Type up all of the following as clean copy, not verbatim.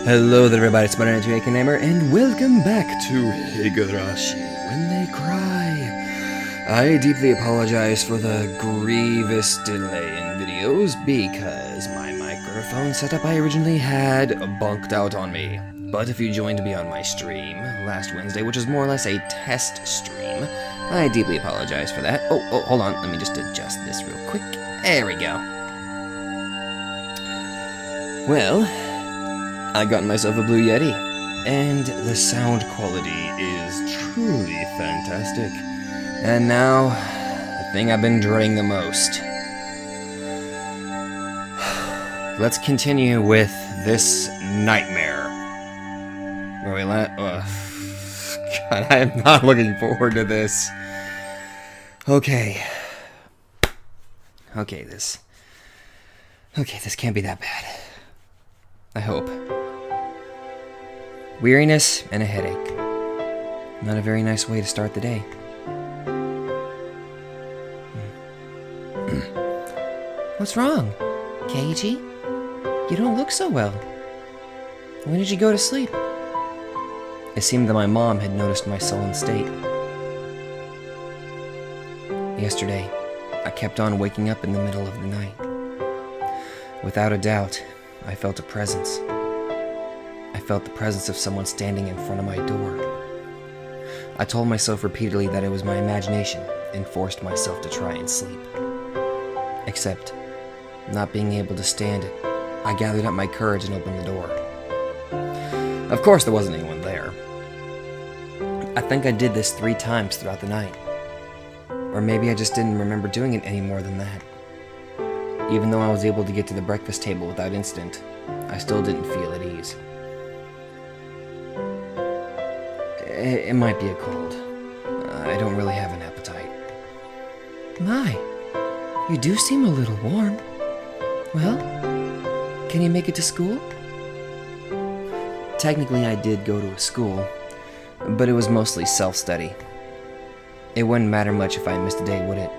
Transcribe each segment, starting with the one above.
Hello there everybody, it's Paranoia and welcome back to Higurashi When They Cry. I deeply apologize for the grievous delay in videos because my microphone setup I originally had bunked out on me. But if you joined me on my stream last Wednesday, which is more or less a test stream, I deeply apologize for that. Oh, hold on, let me just adjust this real quick. There we go. Well, I got myself a Blue Yeti, and the sound quality is truly fantastic. And now, the thing I've been dreading the most. Let's continue with this nightmare. Where we God, I am not looking forward to this. Okay, this can't be that bad. I hope. Weariness and a headache. Not a very nice way to start the day. What's wrong, Keiichi? You don't look so well. When did you go to sleep? It seemed that my mom had noticed my sullen state. Yesterday, I kept on waking up in the middle of the night. Without a doubt, I felt a presence. I felt the presence of someone standing in front of my door. I told myself repeatedly that it was my imagination and forced myself to try and sleep. Except, not being able to stand it, I gathered up my courage and opened the door. Of course there wasn't anyone there. I think I did this 3 times throughout the night. Or maybe I just didn't remember doing it any more than that. Even though I was able to get to the breakfast table without incident, I still didn't feel at ease. It might be a cold. I don't really have an appetite. My, you do seem a little warm. Well, can you make it to school? Technically, I did go to a school, but it was mostly self-study. It wouldn't matter much if I missed a day, would it?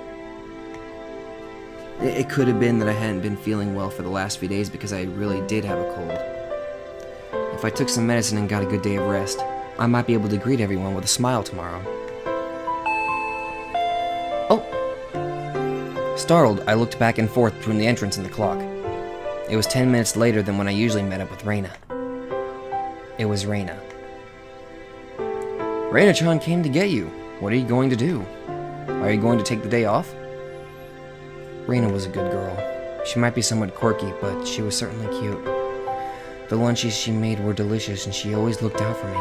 It could have been that I hadn't been feeling well for the last few days because I really did have a cold. If I took some medicine and got a good day of rest, I might be able to greet everyone with a smile tomorrow. Oh! Startled, I looked back and forth between the entrance and the clock. It was 10 minutes later than when I usually met up with Rena. It was Rena. Rena-chan came to get you. What are you going to do? Are you going to take the day off? Rena was a good girl. She might be somewhat quirky, but she was certainly cute. The lunches she made were delicious, and she always looked out for me.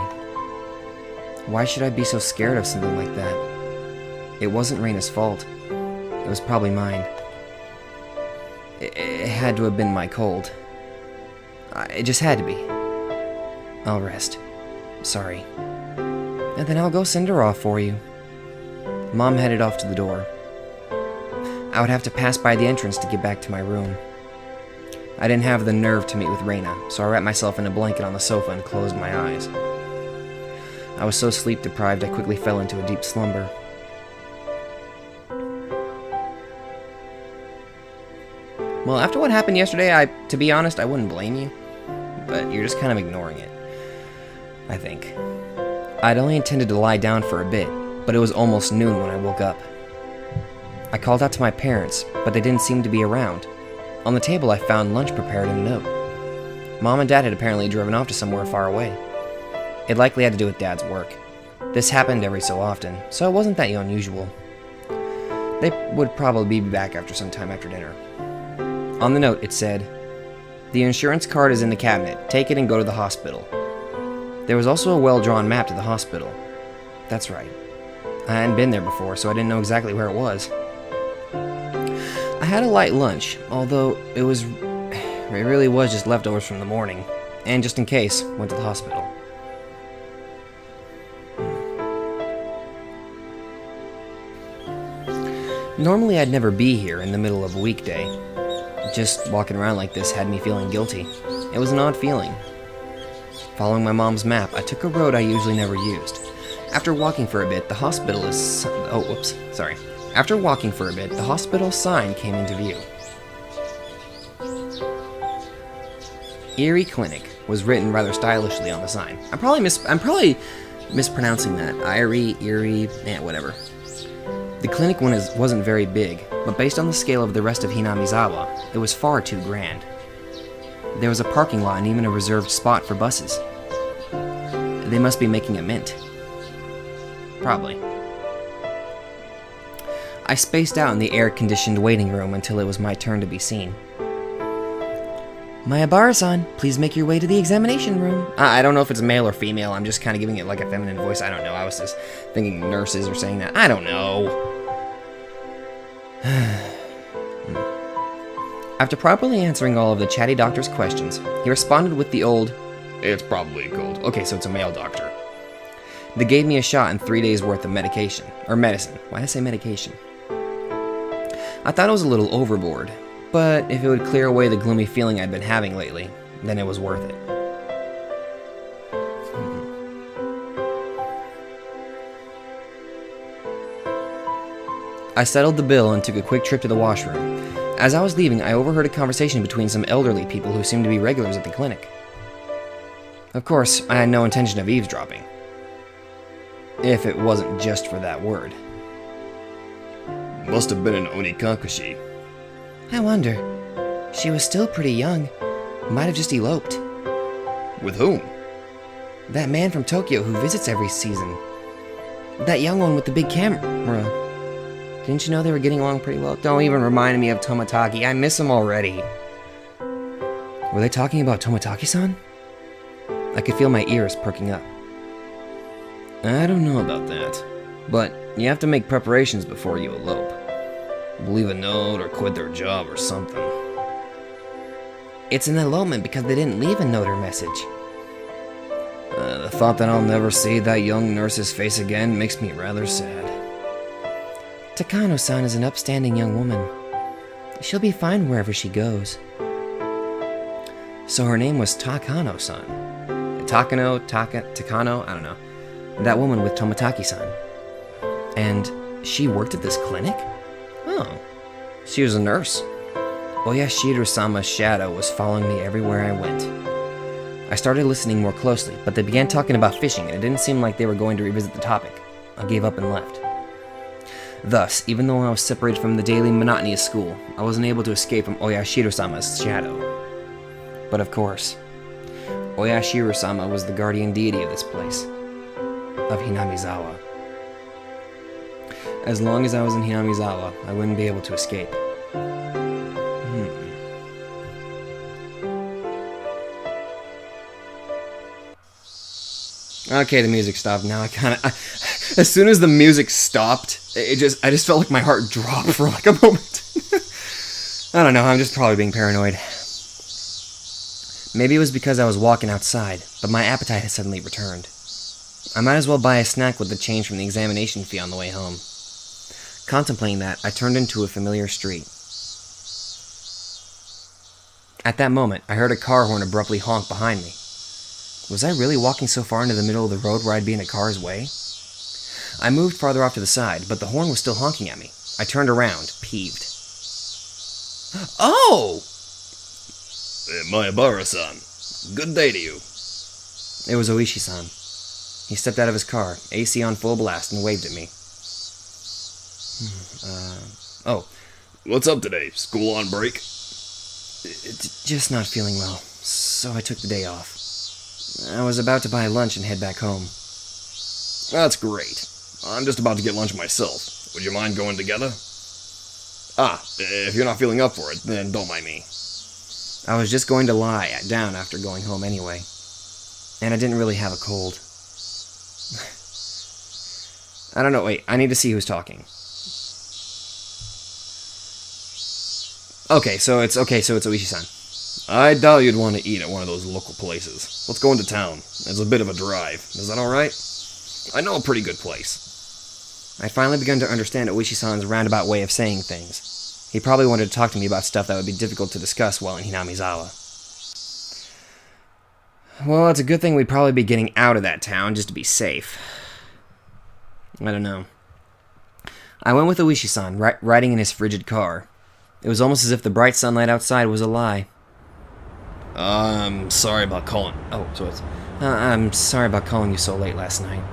Why should I be so scared of something like that? It wasn't Rena's fault. It was probably mine. It had to have been my cold. It just had to be. I'll rest. Sorry. And then I'll go send her off for you. Mom headed off to the door. I would have to pass by the entrance to get back to my room. I didn't have the nerve to meet with Rena, so I wrapped myself in a blanket on the sofa and closed my eyes. I was so sleep-deprived I quickly fell into a deep slumber. Well, after what happened yesterday, to be honest, I wouldn't blame you. But you're just kind of ignoring it. I think. I'd only intended to lie down for a bit, but it was almost noon when I woke up. I called out to my parents, but they didn't seem to be around. On the table I found lunch prepared in a note. Mom and Dad had apparently driven off to somewhere far away. It likely had to do with Dad's work. This happened every so often, so it wasn't that unusual. They would probably be back after some time after dinner. On the note it said, "The insurance card is in the cabinet. Take it and go to the hospital." There was also a well-drawn map to the hospital. That's right. I hadn't been there before, so I didn't know exactly where it was. I had a light lunch, although it really was just leftovers from the morning, and just in case, went to the hospital. Normally I'd never be here in the middle of a weekday. Just walking around like this had me feeling guilty. It was an odd feeling. Following my mom's map, I took a road I usually never used. After walking for a bit, the hospital sign came into view. Erie Clinic was written rather stylishly on the sign. I'm probably mispronouncing that. Erie, whatever. The clinic wasn't very big, but based on the scale of the rest of Hinamizawa, it was far too grand. There was a parking lot and even a reserved spot for buses. They must be making a mint. Probably. I spaced out in the air-conditioned waiting room until it was my turn to be seen. Mayabara-san, please make your way to the examination room. I don't know if it's male or female. I'm just kind of giving it like a feminine voice. I don't know. I was just thinking nurses or saying that. I don't know. After properly answering all of the chatty doctor's questions, he responded with the old, "It's probably a cold." Okay, so it's a male doctor. They gave me a shot and 3 days worth of medication. Or medicine. Why did I say medication? I thought it was a little overboard, but if it would clear away the gloomy feeling I'd been having lately, then it was worth it. I settled the bill and took a quick trip to the washroom. As I was leaving, I overheard a conversation between some elderly people who seemed to be regulars at the clinic. Of course, I had no intention of eavesdropping. If it wasn't just for that word. Must have been an Onikakushi. I wonder. She was still pretty young. Might have just eloped. With whom? That man from Tokyo who visits every season. That young one with the big camera. Didn't you know they were getting along pretty well? Don't even remind me of Tomataki. I miss him already. Were they talking about Tomataki-san? I could feel my ears perking up. I don't know about that, but you have to make preparations before you elope. Leave a note or quit their job or something. It's an elopement because they didn't leave a note or message. The thought that I'll never see that young nurse's face again makes me rather sad. Takano-san is an upstanding young woman. She'll be fine wherever she goes. So her name was Takano-san. Takano, I don't know. That woman with Tomataki-san. And she worked at this clinic? Oh, she was a nurse. Oyashiro-sama's shadow was following me everywhere I went. I started listening more closely, but they began talking about fishing, and it didn't seem like they were going to revisit the topic. I gave up and left. Thus, even though I was separated from the daily monotony of school, I wasn't able to escape from Oyashiro-sama's shadow. But of course, Oyashiro-sama was the guardian deity of this place, of Hinamizawa. As long as I was in Hinamizawa, I wouldn't be able to escape. Okay, the music stopped. Now as soon as the music stopped, I just felt like my heart dropped for like a moment. I don't know, I'm just probably being paranoid. Maybe it was because I was walking outside, but my appetite had suddenly returned. I might as well buy a snack with the change from the examination fee on the way home. Contemplating that, I turned into a familiar street. At that moment, I heard a car horn abruptly honk behind me. Was I really walking so far into the middle of the road where I'd be in a car's way? I moved farther off to the side, but the horn was still honking at me. I turned around, peeved. Oh! Mayabara-san, good day to you. It was Oishi-san. He stepped out of his car, AC on full blast, and waved at me. Oh. What's up today? School on break? Just not feeling well, so I took the day off. I was about to buy lunch and head back home. That's great. I'm just about to get lunch myself. Would you mind going together? If you're not feeling up for it, then don't mind me. I was just going to lie down after going home anyway. And I didn't really have a cold. I don't know, wait, I need to see who's talking. Okay, so it's Oishi-san. I doubt you'd want to eat at one of those local places. Let's go into town. It's a bit of a drive. Is that alright? I know a pretty good place. I'd finally begun to understand Oishi-san's roundabout way of saying things. He probably wanted to talk to me about stuff that would be difficult to discuss while in Hinamizawa. Well, it's a good thing we'd probably be getting out of that town just to be safe. I don't know. I went with Oishi-san, riding in his frigid car. It was almost as if the bright sunlight outside was a lie. I'm sorry about calling. Oh, so it's... I'm sorry about calling you so late last night.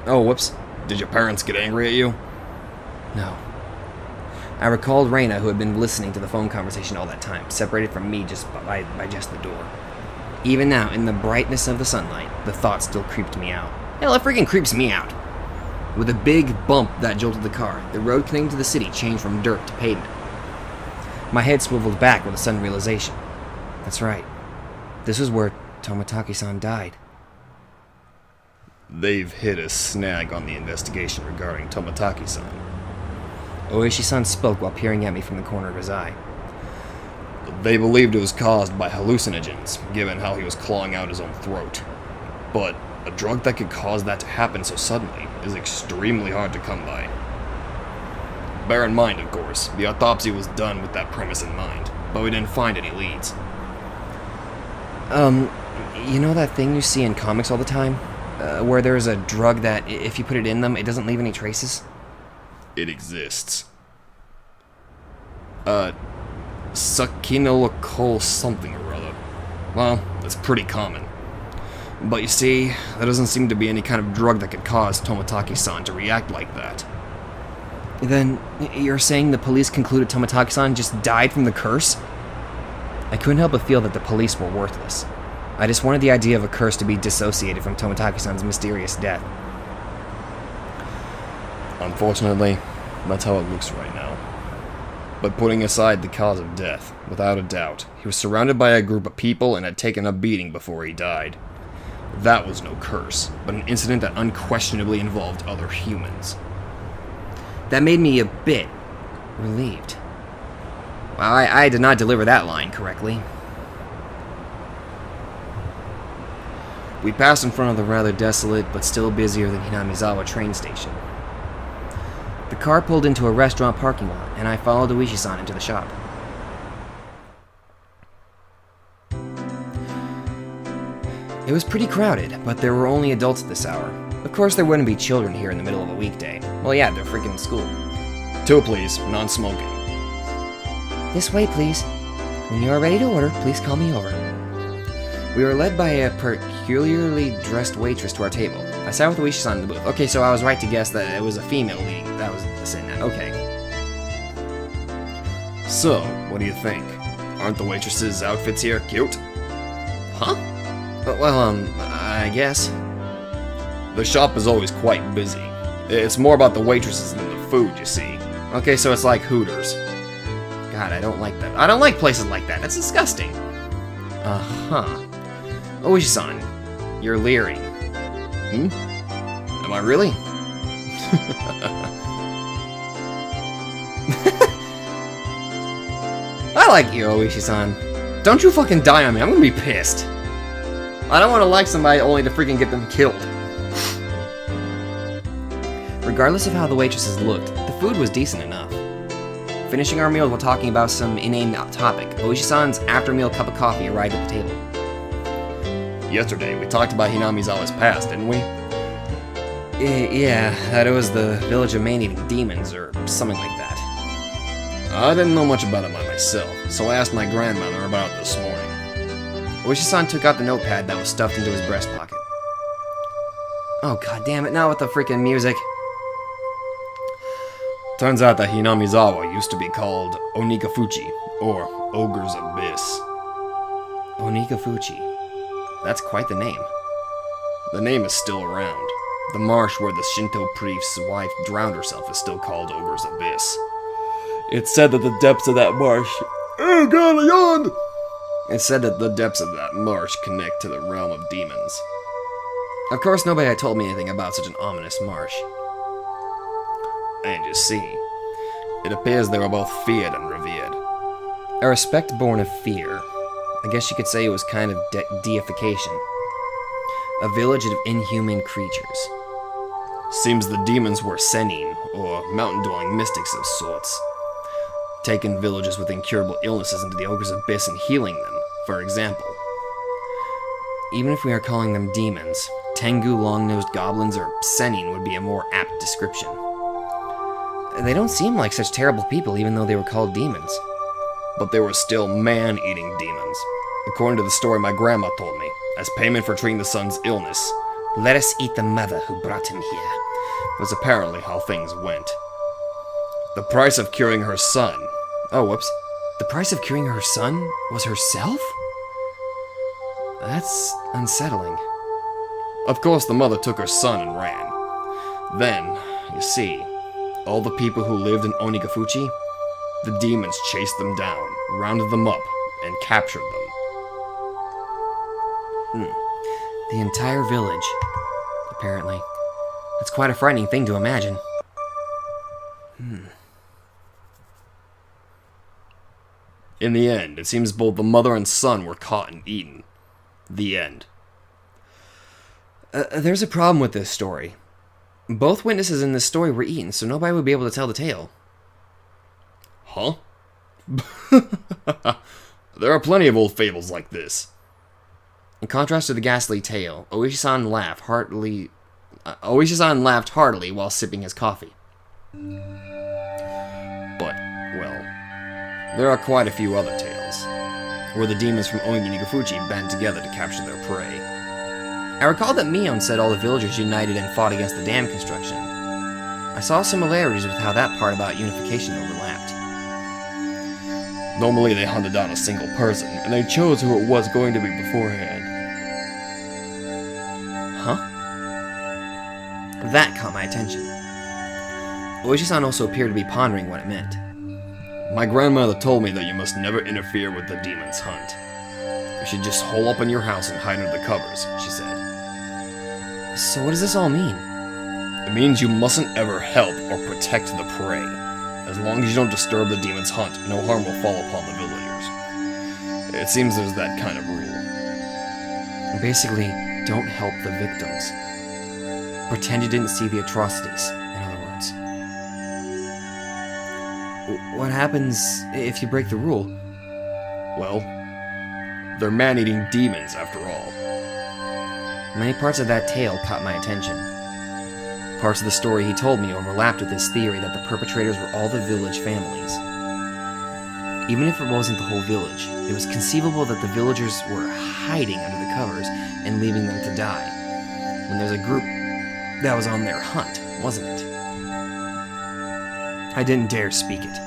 Oh, whoops. Did your parents get angry at you? No. I recalled Rena, who had been listening to the phone conversation all that time, separated from me just by just the door. Even now, in the brightness of the sunlight, the thought still creeped me out. Hell, it freaking creeps me out. With a big bump that jolted the car, the road connecting to the city changed from dirt to pavement. My head swiveled back with a sudden realization. That's right. This was where Tomotaki-san died. They've hit a snag on the investigation regarding Tomotaki-san. Oishi-san spoke while peering at me from the corner of his eye. They believed it was caused by hallucinogens, given how he was clawing out his own throat. But a drug that could cause that to happen so suddenly is extremely hard to come by. Bear in mind, of course, the autopsy was done with that premise in mind, but we didn't find any leads. You know that thing you see in comics all the time? Where there's a drug that, if you put it in them, it doesn't leave any traces? It exists. Sakinolacol something or other. Well, it's pretty common. But you see, there doesn't seem to be any kind of drug that could cause Tomotaki-san to react like that. Then, you're saying the police concluded Tomotaki-san just died from the curse? I couldn't help but feel that the police were worthless. I just wanted the idea of a curse to be dissociated from Tomotaki-san's mysterious death. Unfortunately, that's how it looks right now. But putting aside the cause of death, without a doubt, he was surrounded by a group of people and had taken a beating before he died. That was no curse, but an incident that unquestionably involved other humans. That made me a bit relieved. Well, I did not deliver that line correctly. We passed in front of the rather desolate, but still busier than Hinamizawa train station. The car pulled into a restaurant parking lot, and I followed Oishi-san into the shop. It was pretty crowded, but there were only adults at this hour. Of course, there wouldn't be children here in the middle of a weekday. Well, yeah, they're freaking in school. 2, please, non-smoking. This way, please. When you are ready to order, please call me over. We were led by a peculiarly dressed waitress to our table. I sat with Oishi-san in the booth. Okay, so I was right to guess that it was a female leading. That was the same. Okay. So, what do you think? Aren't the waitresses' outfits here cute? Huh? Well, I guess. The shop is always quite busy. It's more about the waitresses than the food, you see. Okay, so it's like Hooters. God, I don't like that. I don't like places like that. That's disgusting. Uh-huh. Oishi-san, you're leering. Am I really? I like you, Oishi-san. Don't you fucking die on me. I'm gonna be pissed. I don't want to like somebody only to freaking get them killed. Regardless of how the waitresses looked, the food was decent enough. Finishing our meal while talking about some inane topic, Oishi-san's after-meal cup of coffee arrived at the table. Yesterday, we talked about Hinamizawa's past, didn't we? Yeah, that it was the village of man-eating demons, or something like that. I didn't know much about it by myself, so I asked my grandmother about it this morning. Oishi-san took out the notepad that was stuffed into his breast pocket. Oh, god damn it, not with the freaking music. Turns out that Hinamizawa used to be called Onikakushi, or Ogre's Abyss. Onikakushi. That's quite the name. The name is still around. The marsh where the Shinto priest's wife drowned herself is still called Ogre's Abyss. It's said that the depths of that marsh... Oh god, I yawned! It's said that the depths of that marsh connect to the realm of demons. Of course, nobody had told me anything about such an ominous marsh. And you see, it appears they were both feared and revered. A respect born of fear. I guess you could say it was kind of deification. A village of inhuman creatures. Seems the demons were sennin, or mountain-dwelling mystics of sorts. Taking villages with incurable illnesses into the Ogre's Abyss and healing them, for example. Even if we are calling them demons, Tengu long-nosed goblins or sennin would be a more apt description. They don't seem like such terrible people even though they were called demons. But they were still man-eating demons. According to the story my grandma told me, as payment for treating the son's illness, "Let us eat the mother who brought him here," was apparently how things went. The price of curing her son... Oh, whoops. The price of curing her son was herself? That's unsettling. Of course, the mother took her son and ran. Then, you see, all the people who lived in Onikakushi, the demons chased them down, rounded them up, and captured them. The entire village, apparently. That's quite a frightening thing to imagine. In the end, it seems both the mother and son were caught and eaten. The end. There's a problem with this story. Both witnesses in this story were eaten, so nobody would be able to tell the tale. Huh? There are plenty of old fables like this. In contrast to the ghastly tale, Oishi-san laughed heartily while sipping his coffee. But, well, there are quite a few other tales, where the demons from Onikakushi band together to capture their prey. I recall that Mion said all the villagers united and fought against the dam construction. I saw similarities with how that part about unification overlapped. Normally they hunted down a single person, and they chose who it was going to be beforehand. Huh? That caught my attention. Oishi-san also appeared to be pondering what it meant. My grandmother told me that you must never interfere with the demon's hunt. You should just hole up in your house and hide under the covers, she said. So what does this all mean? It means you mustn't ever help or protect the prey. As long as you don't disturb the demon's hunt, no harm will fall upon the villagers. It seems there's that kind of rule. Basically, don't help the victims. Pretend you didn't see the atrocities, in other words. What happens if you break the rule? Well, they're man-eating demons after all. Many parts of that tale caught my attention. Parts of the story he told me overlapped with his theory that the perpetrators were all the village families. Even if it wasn't the whole village, it was conceivable that the villagers were hiding under the covers and leaving them to die, when there's a group that was on their hunt, wasn't it? I didn't dare speak it.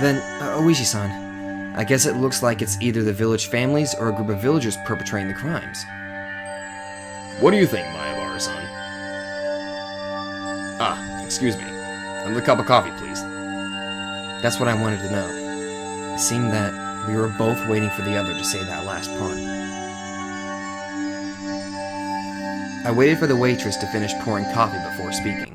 Then, Oishi-san, I guess it looks like it's either the village families or a group of villagers perpetrating the crimes. What do you think, Mayabara-san? Ah, excuse me. Another cup of coffee, please. That's what I wanted to know. It seemed that we were both waiting for the other to say that last part. I waited for the waitress to finish pouring coffee before speaking.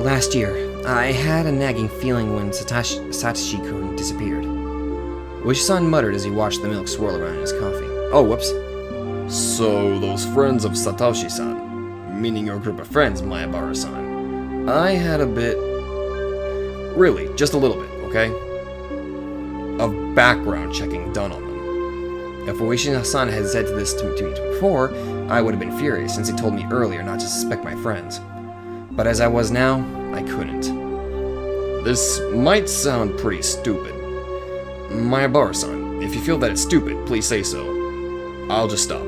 Last year, I had a nagging feeling when Satoshi-kun disappeared. Oishi-san muttered as he watched the milk swirl around in his coffee. Oh, whoops. So, those friends of Satoshi-san, meaning your group of friends, Mayabara-san, I had a bit... Really, just a little bit, okay? Of background checking done on them. If Oishi-san had said this to me before, I would have been furious, since he told me earlier not to suspect my friends. But as I was now, I couldn't. This might sound pretty stupid. Mayabara-san, if you feel that it's stupid, please say so. I'll just stop.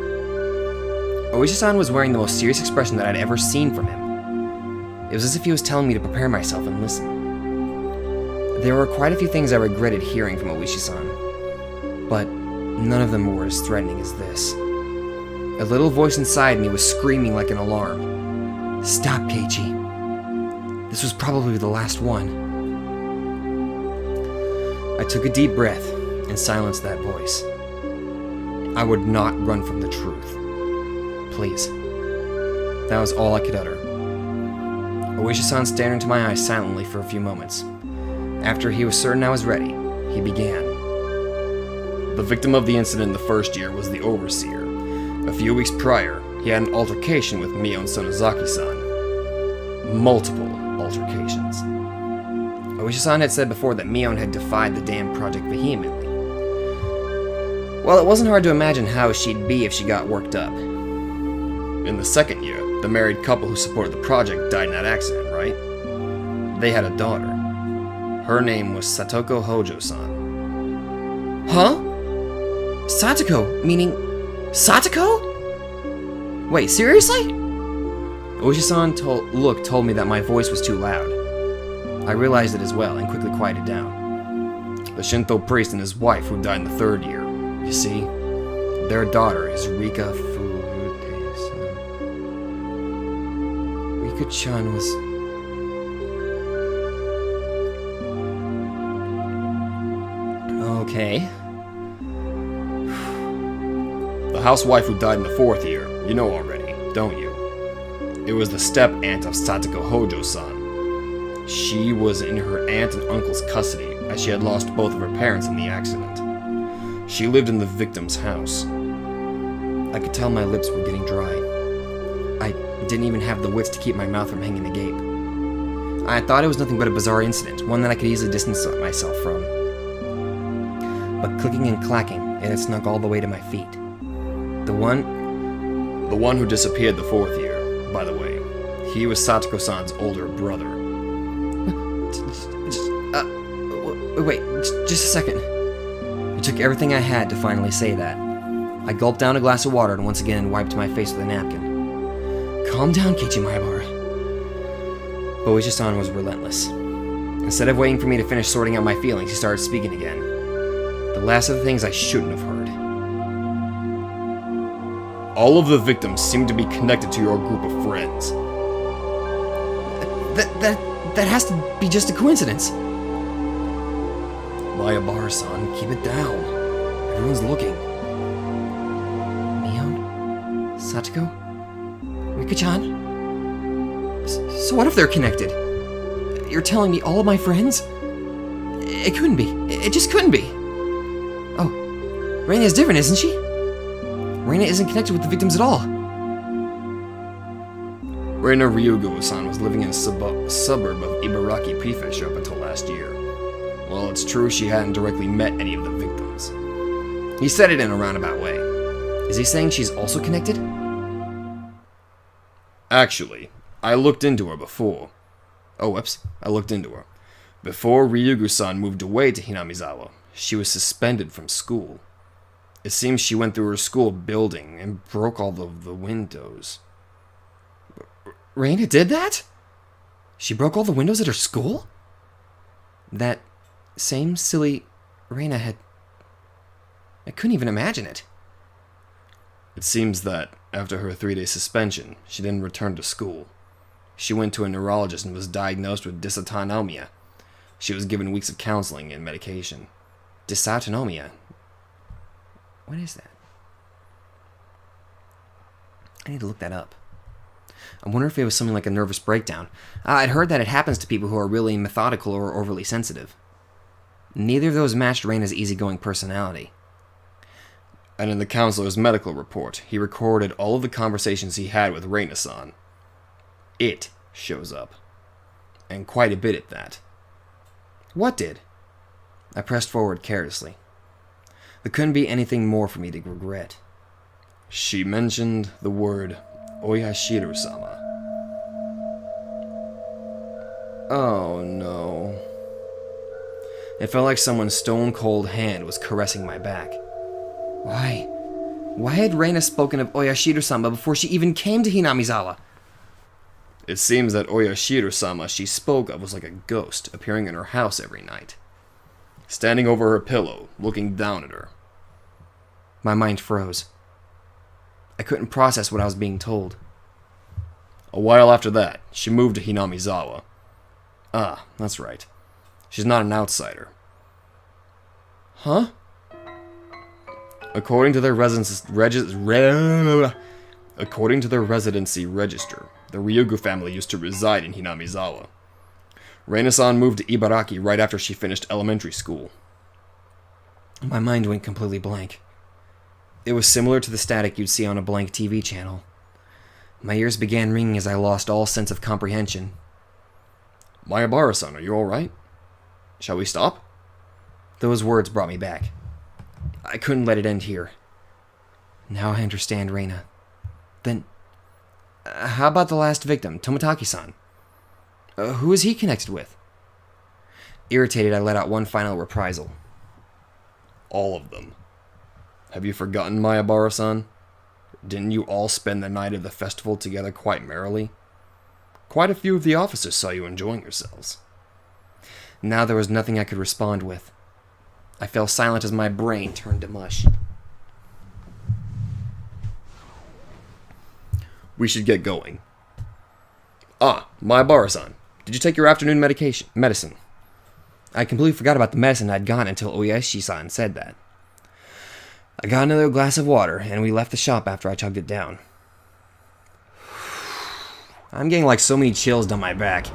Oishi-san was wearing the most serious expression that I'd ever seen from him. It was as if he was telling me to prepare myself and listen. There were quite a few things I regretted hearing from Oishi-san, but none of them were as threatening as this. A little voice inside me was screaming like an alarm. Stop, Keiichi. This was probably the last one. I took a deep breath and silenced that voice. I would not run from the truth. Please. That was all I could utter. Oishi-san stared into my eyes silently for a few moments. After he was certain I was ready, he began. The victim of the incident the first year was the overseer. A few weeks prior, he had an altercation with Mio and Sonozaki-san. Multiple altercations. Oishi-san had said before that Mion had defied the dam project vehemently. Well, it wasn't hard to imagine how she'd be if she got worked up. In the second year, the married couple who supported the project died in that accident, right? They had a daughter. Her name was Satoko Hojo-san. Huh? Satoko, meaning Satoko? Wait, seriously? Oshi-san told me that my voice was too loud. I realized it as well and quickly quieted down. The Shinto priest and his wife who died in the 3rd year. You see, their daughter is Rika Furute-san. Rika-chan was... Okay. The housewife who died in the 4th year, you know already, don't you? It was the step-aunt of Satoko Hojo-san. She was in her aunt and uncle's custody, as she had lost both of her parents in the accident. She lived in the victim's house. I could tell my lips were getting dry. I didn't even have the wits to keep my mouth from hanging agape. I thought it was nothing but a bizarre incident, one that I could easily distance myself from. But clicking and clacking, it had snuck all the way to my feet. The one who disappeared the 4th year, by the way. He was Satoko-san's older brother. Wait, just a second. It took everything I had to finally say that. I gulped down a glass of water and once again wiped my face with a napkin. Calm down, Keiichi Maebara. But Oishi-san was relentless. Instead of waiting for me to finish sorting out my feelings, he started speaking again. The last of the things I shouldn't have heard. All of the victims seem to be connected to your group of friends. That has to be just a coincidence. Maebara-san, keep it down. Everyone's looking. Mion? Satoko? Rika-chan? So what if they're connected? You're telling me all of my friends? It couldn't be. It just couldn't be. Oh, Rena is different, isn't she? Rena isn't connected with the victims at all. Rena Ryugu-san was living in a suburb of Ibaraki Prefecture up until last year. Well, it's true she hadn't directly met any of the victims. He said it in a roundabout way. Is he saying she's also connected? Actually, I looked into her before. Oh, whoops, I looked into her. Before Ryugu-san moved away to Hinamizawa, she was suspended from school. It seems she went through her school building and broke all of the windows. Rena did that? She broke all the windows at her school? That same silly Rena had... I couldn't even imagine it. It seems that, after her 3-day suspension, she didn't return to school. She went to a neurologist and was diagnosed with dysautonomia. She was given weeks of counseling and medication. Dysautonomia? What is that? I need to look that up. I wonder if it was something like a nervous breakdown. I'd heard that it happens to people who are really methodical or overly sensitive. Neither of those matched Reina's easygoing personality. And in the counselor's medical report, he recorded all of the conversations he had with Rena-san. It shows up. And quite a bit at that. What did? I pressed forward carelessly. There couldn't be anything more for me to regret. She mentioned the word Oyashiru-sama. Oh no. It felt like someone's stone-cold hand was caressing my back. Why? Why had Rena spoken of Oyashiru-sama before she even came to Hinamizawa? It seems that Oyashiru-sama she spoke of was like a ghost appearing in her house every night. Standing over her pillow, looking down at her. My mind froze. I couldn't process what I was being told. A while after that, she moved to Hinamizawa. Ah, that's right. She's not an outsider. Huh? According to their residency register, the Ryugu family used to reside in Hinamizawa. Rena-san moved to Ibaraki right after she finished elementary school. My mind went completely blank. It was similar to the static you'd see on a blank TV channel. My ears began ringing as I lost all sense of comprehension. Maebara-san, are you alright? Shall we stop? Those words brought me back. I couldn't let it end here. Now I understand Rena. Then, how about the last victim, Toмотaki-san? Who is he connected with? Irritated, I let out one final reprisal. All of them. Have you forgotten, Mayabara-san? Didn't you all spend the night of the festival together quite merrily? Quite a few of the officers saw you enjoying yourselves. Now there was nothing I could respond with. I fell silent as my brain turned to mush. We should get going. Ah, Mayabara-san, did you take your afternoon medicine? I completely forgot about the medicine I'd gotten until Oyashi-san said that. I got another glass of water, and we left the shop after I chugged it down. I'm getting like so many chills down my back.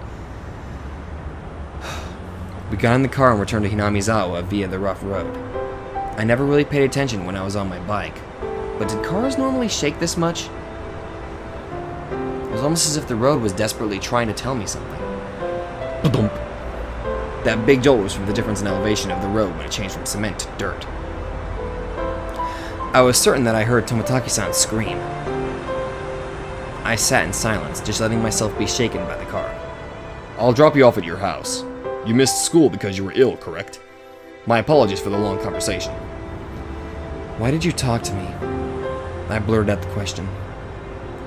We got in the car and returned to Hinamizawa via the rough road. I never really paid attention when I was on my bike, but did cars normally shake this much? It was almost as if the road was desperately trying to tell me something. Ba-dump. That big jolt was from the difference in elevation of the road when it changed from cement to dirt. I was certain that I heard Tomotaki-san scream. I sat in silence, just letting myself be shaken by the car. I'll drop you off at your house. You missed school because you were ill, correct? My apologies for the long conversation. Why did you talk to me? I blurted out the question.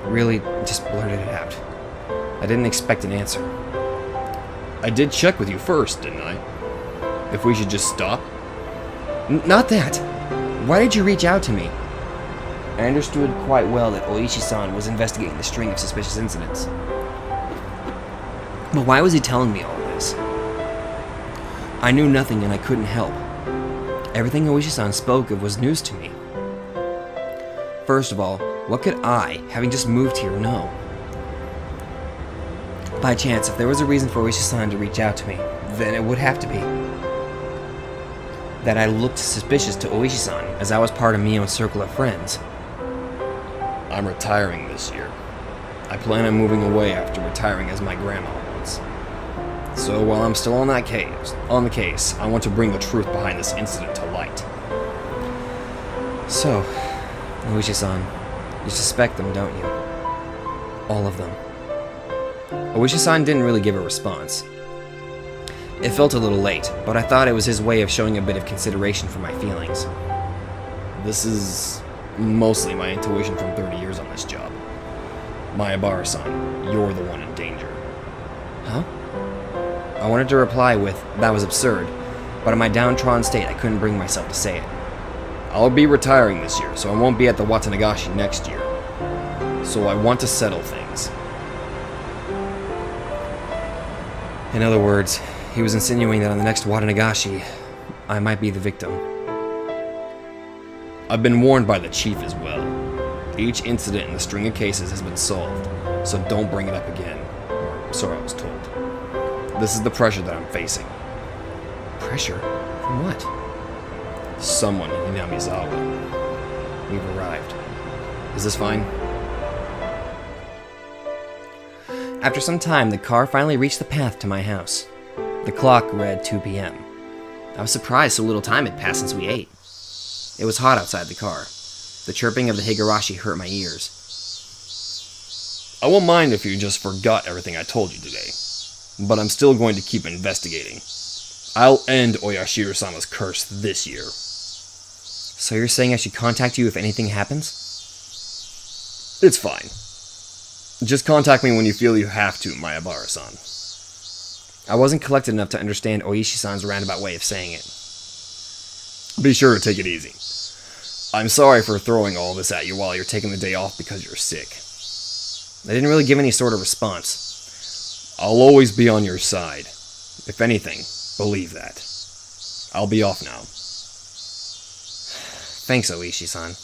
Really, just blurted it out. I didn't expect an answer. I did check with you first, didn't I? If we should just stop? Not that! Why did you reach out to me? I understood quite well that Oishi-san was investigating the string of suspicious incidents. But why was he telling me all this? I knew nothing and I couldn't help. Everything Oishi-san spoke of was news to me. First of all, what could I, having just moved here, know? By chance, if there was a reason for Oishi-san to reach out to me, then it would have to be that I looked suspicious to Oishi-san, as I was part of Mio's circle of friends. I'm retiring this year. I plan on moving away after retiring as my grandma wants. So while I'm still on the case, I want to bring the truth behind this incident to light. So, Oishi-san, you suspect them, don't you? All of them. Oishi-san didn't really give a response. It felt a little late, but I thought it was his way of showing a bit of consideration for my feelings. This is mostly my intuition from 30 years on this job. Mayabara-san, you're the one in danger. Huh? I wanted to reply with, that was absurd, but in my downtrodden state I couldn't bring myself to say it. I'll be retiring this year, so I won't be at the Watanagashi next year. So I want to settle things. In other words, he was insinuating that on the next Watanagashi, I might be the victim. I've been warned by the chief as well. Each incident in the string of cases has been solved, so don't bring it up again. Or so I was told. This is the pressure that I'm facing. Pressure? From what? Someone in Hinamizawa. We've arrived. Is this fine? After some time, the car finally reached the path to my house. The clock read 2 p.m. I was surprised so little time had passed since we ate. It was hot outside the car. The chirping of the Higurashi hurt my ears. I won't mind if you just forgot everything I told you today, but I'm still going to keep investigating. I'll end Oyashiro-sama's curse this year. So you're saying I should contact you if anything happens? It's fine. Just contact me when you feel you have to, Mayabara-san. I wasn't collected enough to understand Oishi-san's roundabout way of saying it. Be sure to take it easy. I'm sorry for throwing all this at you while you're taking the day off because you're sick. I didn't really give any sort of response. I'll always be on your side. If anything, believe that. I'll be off now. Thanks, Oishi-san.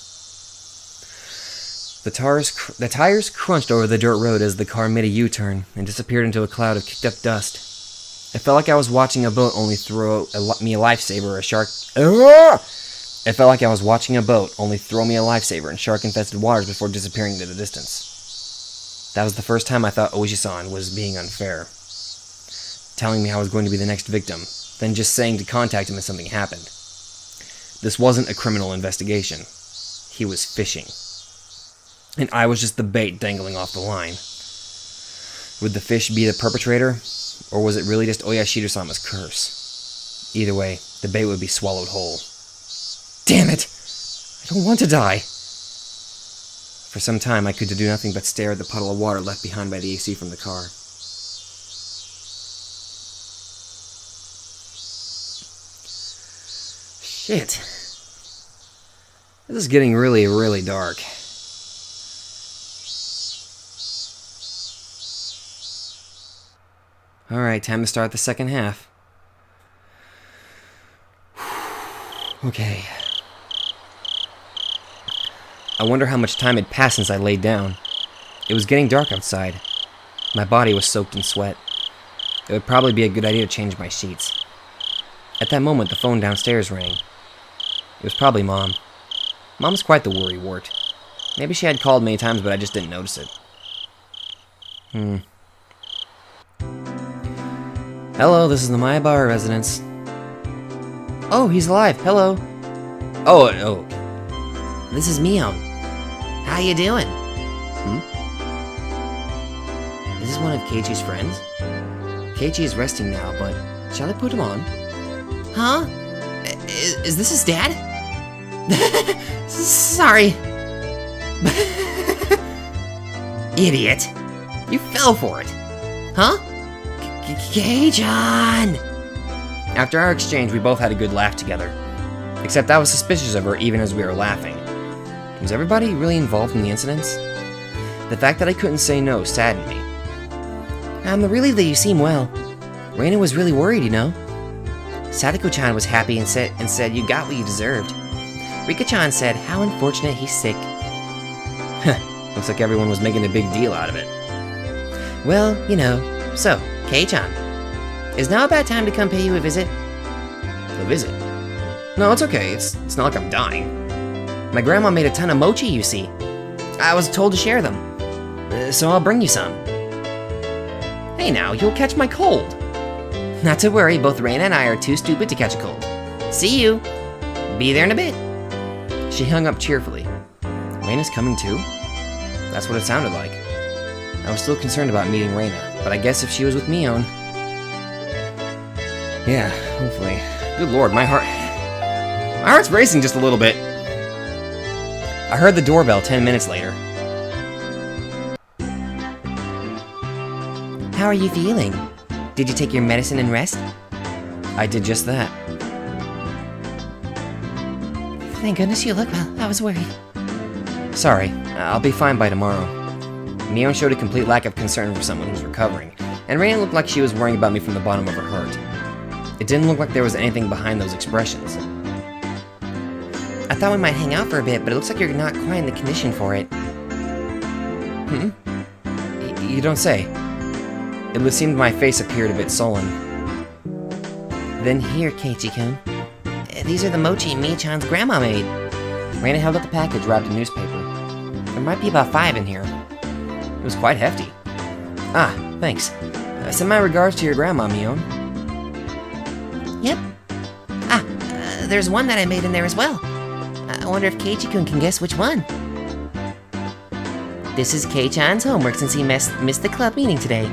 The tires crunched over the dirt road as the car made a U-turn and disappeared into a cloud of kicked-up dust. It felt like I was watching a boat only throw me a lifesaver or a shark... It felt like I was watching a boat only throw me a lifesaver in shark-infested waters before disappearing into the distance. That was the first time I thought Oishi-san was being unfair. Telling me I was going to be the next victim, then just saying to contact him if something happened. This wasn't a criminal investigation. He was fishing. And I was just the bait dangling off the line. Would the fish be the perpetrator? Or was it really just Oyashiro-sama's curse? Either way, the bait would be swallowed whole. Damn it! I don't want to die. For some time, I could do nothing but stare at the puddle of water left behind by the AC from the car. Shit. This is getting really, really dark. Alright, time to start the second half. Okay. I wonder how much time had passed since I laid down. It was getting dark outside. My body was soaked in sweat. It would probably be a good idea to change my sheets. At that moment, the phone downstairs rang. It was probably Mom. Mom's quite the worrywart. Maybe she had called many times, but I just didn't notice it. Hello, this is the Mayabara residence. Oh, he's alive. Hello. Oh. This is Mion. How you doing? Is this one of Keiichi's friends? Keiichi is resting now, but shall I put him on? Huh? Is this his dad? Sorry. Idiot. You fell for it. Huh? Kei-chan! After our exchange, we both had a good laugh together. Except I was suspicious of her even as we were laughing. Was everybody really involved in the incidents? The fact that I couldn't say no saddened me. I'm relieved that you seem well. Rena was really worried, you know. Sadako-chan was happy and said you got what you deserved. Rika-chan said how unfortunate he's sick. Looks like everyone was making a big deal out of it. Well, you know. So, Kei-chan, is now a bad time to come pay you a visit? A visit? No, it's okay. It's not like I'm dying. My grandma made a ton of mochi, you see. I was told to share them. So I'll bring you some. Hey now, you'll catch my cold. Not to worry, both Rena and I are too stupid to catch a cold. See you. Be there in a bit. She hung up cheerfully. Rena's coming too? That's what it sounded like. I was still concerned about meeting Rena, but I guess if she was with Mion... Yeah, hopefully. Good lord, my heart's racing just a little bit. I heard the doorbell 10 minutes later. How are you feeling? Did you take your medicine and rest? I did just that. Thank goodness you look well. I was worried. Sorry, I'll be fine by tomorrow. Mion showed a complete lack of concern for someone who's recovering, and Rena looked like she was worrying about me from the bottom of her heart. It didn't look like there was anything behind those expressions. I thought we might hang out for a bit, but it looks like you're not quite in the condition for it. You don't say. It would seem my face appeared a bit sullen. Then here, Keiichi-kun. These are the mochi Mii-chan's grandma made. Rena held out the package wrapped in newspaper. There might be about 5 in here. It was quite hefty. Ah, thanks. Send my regards to your grandma, Mion. Yep. There's one that I made in there as well. I wonder if Keiichi-kun can guess which one. This is Kei-chan's homework since he missed the club meeting today.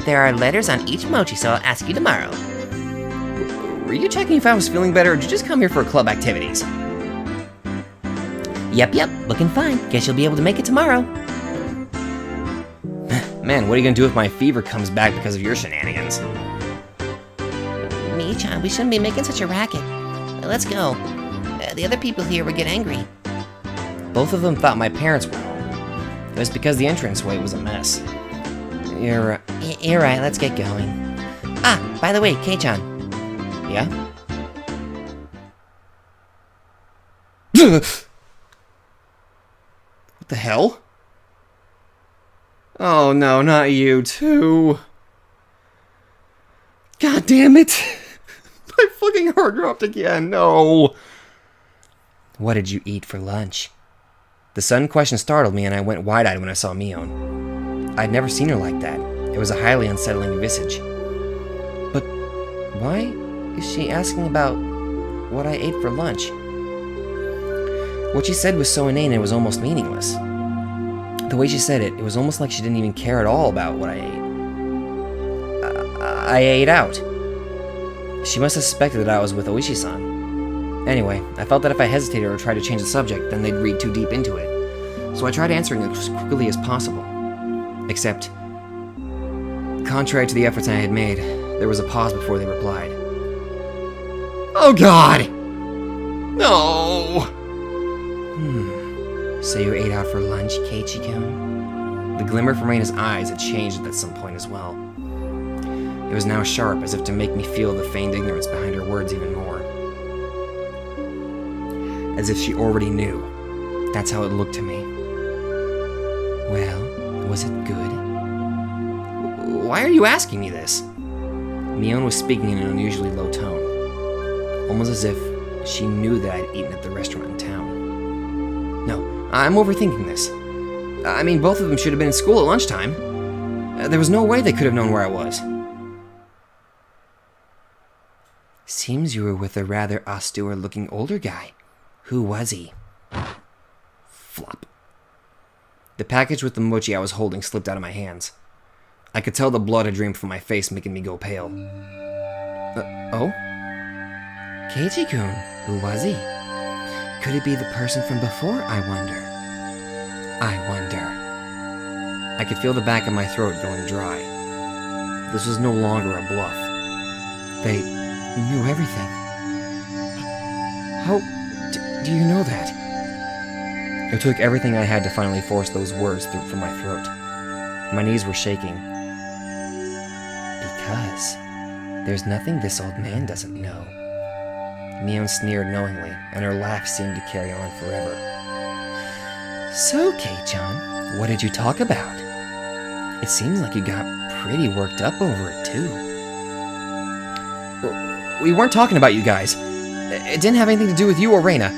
There are letters on each mochi, so I'll ask you tomorrow. Were you checking if I was feeling better, or did you just come here for club activities? Yep, looking fine. Guess you'll be able to make it tomorrow. Man, what are you gonna do if my fever comes back because of your shenanigans? Mii-chan, we shouldn't be making such a racket. Let's go. The other people here would get angry. Both of them thought my parents were home. It was because the entranceway was a mess. You're right, let's get going. By the way, Kei-chan. Yeah? What the hell? Oh no, not you too. God damn it. My fucking heart dropped again, no. What did you eat for lunch? The sudden question startled me and I went wide-eyed when I saw Mion. I'd never seen her like that. It was a highly unsettling visage. But why is she asking about what I ate for lunch? What she said was so inane it was almost meaningless. The way she said it, it was almost like she didn't even care at all about what I ate. I ate out. She must have suspected that I was with Oishi-san. Anyway, I felt that if I hesitated or tried to change the subject, then they'd read too deep into it. So I tried answering as quickly as possible. Except, contrary to the efforts I had made, there was a pause before they replied. Oh God! No! So you ate out for lunch, Keiichi-kun? The glimmer from Rena's eyes had changed at some point as well. It was now sharp, as if to make me feel the feigned ignorance behind her words even more. As if she already knew. That's how it looked to me. Well, was it good? Why are you asking me this? Mion was speaking in an unusually low tone. Almost as if she knew that I'd eaten at the restaurant in town. No, I'm overthinking this. I mean, both of them should have been in school at lunchtime. There was no way they could have known where I was. Seems you were with a rather austere-looking older guy. Who was he? Flop. The package with the mochi I was holding slipped out of my hands. I could tell the blood had drained from my face, making me go pale. Oh? Keiichi-kun, who was he? Could it be the person from before, I wonder? I could feel the back of my throat going dry. This was no longer a bluff. They knew everything. How do you know that? It took everything I had to finally force those words from my throat. My knees were shaking. Because there's nothing this old man doesn't know. Mion sneered knowingly, and her laugh seemed to carry on forever. So, Kei-chan, what did you talk about? It seems like you got pretty worked up over it, too. We weren't talking about you guys. It didn't have anything to do with you or Rena.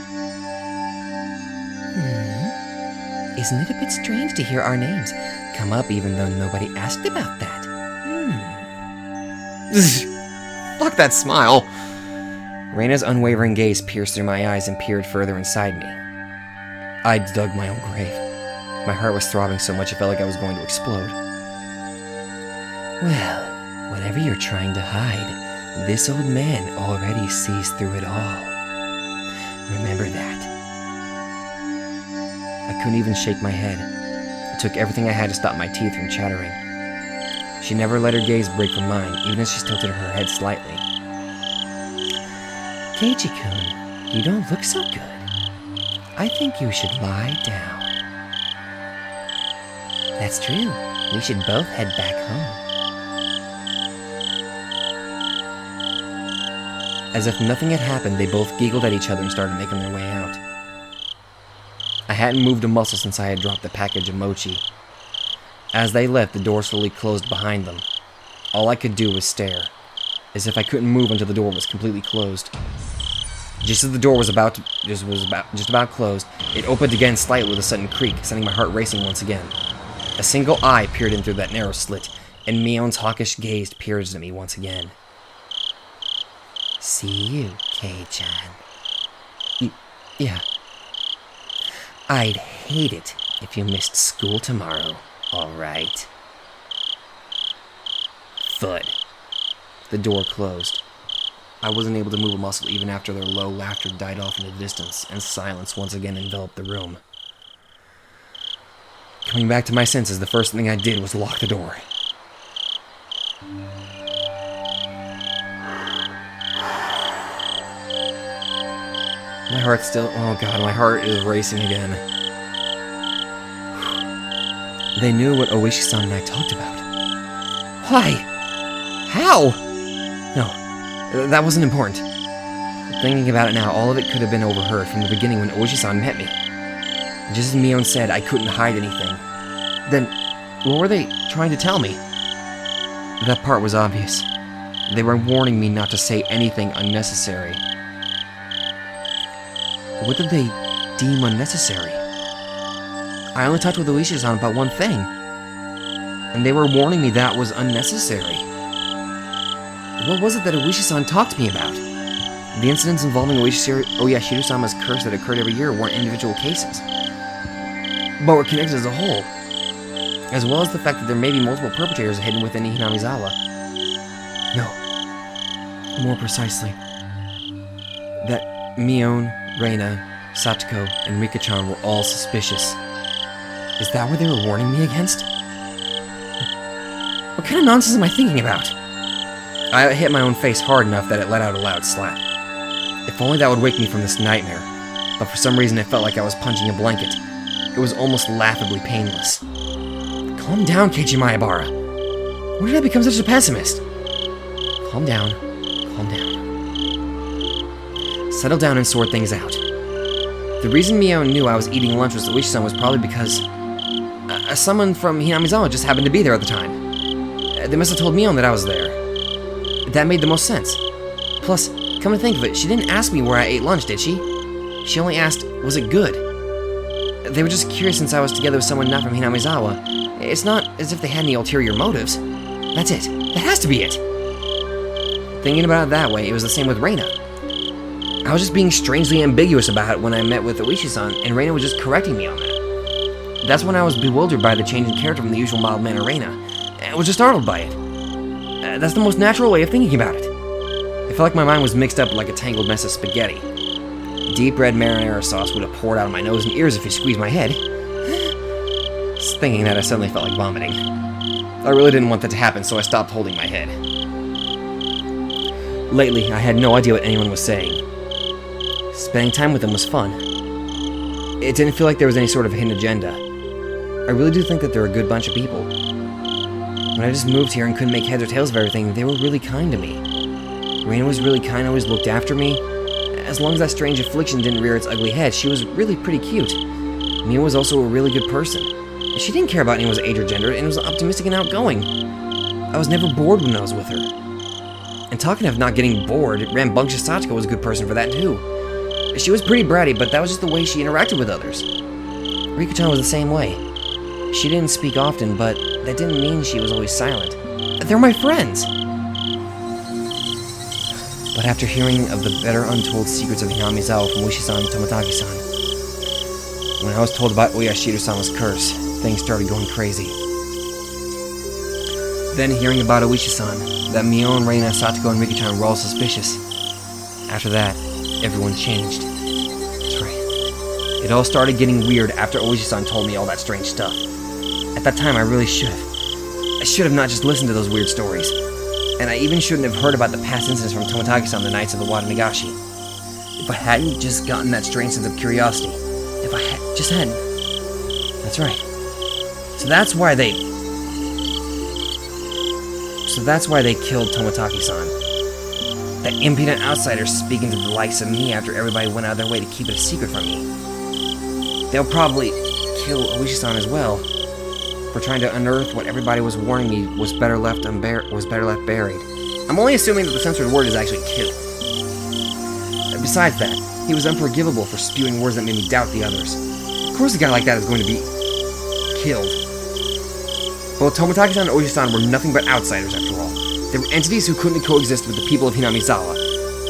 Isn't it a bit strange to hear our names come up even though nobody asked about that? Fuck that smile. Rena's unwavering gaze pierced through my eyes and peered further inside me. I'd dug my own grave. My heart was throbbing so much it felt like I was going to explode. Well, whatever you're trying to hide, this old man already sees through it all. Remember that. I couldn't even shake my head. It took everything I had to stop my teeth from chattering. She never let her gaze break from mine, even as she tilted her head slightly. Keiichi-kun, you don't look so good. I think you should lie down. That's true. We should both head back home. As if nothing had happened, they both giggled at each other and started making their way out. I hadn't moved a muscle since I had dropped the package of mochi. As they left, the door slowly closed behind them. All I could do was stare, as if I couldn't move until the door was completely closed. Just as the door was just about closed, it opened again slightly with a sudden creak, sending my heart racing once again. A single eye peered in through that narrow slit, and Mion's hawkish gaze peered at me once again. See you, Kei-chan. Yeah. I'd hate it if you missed school tomorrow, alright? Thud. The door closed. I wasn't able to move a muscle even after their low laughter died off in the distance, and silence once again enveloped the room. Coming back to my senses, the first thing I did was lock the door. My heart's still... Oh god, my heart is racing again. They knew what Oishi-san and I talked about. Why? How? No, that wasn't important. Thinking about it now, all of it could have been overheard from the beginning when Oishi-san met me. Just as Mion said, I couldn't hide anything. Then, what were they trying to tell me? That part was obvious. They were warning me not to say anything unnecessary. What did they deem unnecessary? I only talked with Oishi-san about one thing. And they were warning me that was unnecessary. What was it that Oishi-san talked to me about? The incidents involving Oyashiro-sama's curse that occurred every year weren't individual cases, but were connected as a whole, as well as the fact that there may be multiple perpetrators hidden within Hinamizawa. No. More precisely, that Mion, Rena, Satoko, and Rika-chan were all suspicious. Is that what they were warning me against? What kind of nonsense am I thinking about? I hit my own face hard enough that it let out a loud slap. If only that would wake me from this nightmare, but for some reason it felt like I was punching a blanket. It was almost laughably painless. Calm down, Keiichi Maebara. When did I become such a pessimist? Calm down. Calm down. Settle down and sort things out. The reason Mio knew I was eating lunch with Oishi-san was probably because someone from Hinamizawa just happened to be there at the time. They must have told Mion that I was there. That made the most sense. Plus, come to think of it, she didn't ask me where I ate lunch, did she? She only asked, was it good? They were just curious since I was together with someone not from Hinamizawa. It's not as if they had any ulterior motives. That's it. That has to be it. Thinking about it that way, it was the same with Rena. I was just being strangely ambiguous about it when I met with Oishi-san, and Rena was just correcting me on that. That's when I was bewildered by the change in character from the usual mild-mannered Rena. I was just startled by it. That's the most natural way of thinking about it. It felt like my mind was mixed up like a tangled mess of spaghetti. Deep red marinara sauce would have poured out of my nose and ears if you squeezed my head. Just thinking that, I suddenly felt like vomiting. I really didn't want that to happen, so I stopped holding my head. Lately, I had no idea what anyone was saying. Spending time with them was fun. It didn't feel like there was any sort of hidden agenda. I really do think that they're a good bunch of people. When I just moved here and couldn't make heads or tails of everything, they were really kind to me. Rena was really kind, always looked after me. As long as that strange affliction didn't rear its ugly head, she was really pretty cute. Mia was also a really good person. She didn't care about anyone's age or gender, and was optimistic and outgoing. I was never bored when I was with her. And talking of not getting bored, rambunctious Satoko was a good person for that too. She was pretty bratty, but that was just the way she interacted with others. Rika-chan was the same way. She didn't speak often, but that didn't mean she was always silent. They're my friends! But after hearing of the better untold secrets of Hinamizawa from Oishi-san and Toмотaki-san, when I was told about Oyashiro-sama's curse, things started going crazy. Then hearing about Oishi-san, that Mion, Rena, Satoko, and Rika-chan were all suspicious. After that, everyone changed. That's right. It all started getting weird after Oishi-san told me all that strange stuff. At that time, I really should have. I should have not just listened to those weird stories. And I even shouldn't have heard about the past incidents from Toмотaki-san the nights of the Watanagashi. If I hadn't just gotten that strange sense of curiosity. If I just hadn't. That's right. So that's why they killed Toмотaki-san. That impudent outsider speaking to the likes of me after everybody went out of their way to keep it a secret from me. They'll probably kill Oishi-san as well, for trying to unearth what everybody was warning me was better left buried. I'm only assuming that the censored word is actually kill. Besides that, he was unforgivable for spewing words that made me doubt the others. Of course a guy like that is going to be killed. Both Toмотaki-san and Oishi-san were nothing but outsiders after all. They were entities who couldn't coexist with the people of Hinamizawa.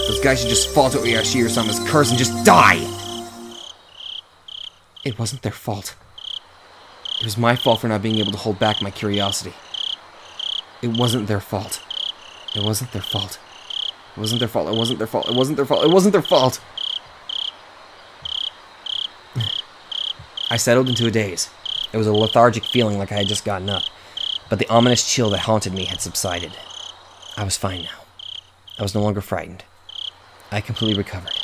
Those guys should just fall to Oyashiro-sama's curse and just die! It wasn't their fault. It was my fault for not being able to hold back my curiosity. It wasn't their fault. It wasn't their fault. It wasn't their fault. It wasn't their fault. It wasn't their fault. It wasn't their fault. I settled into a daze. It was a lethargic feeling like I had just gotten up, but the ominous chill that haunted me had subsided. I was fine now. I was no longer frightened. I completely recovered.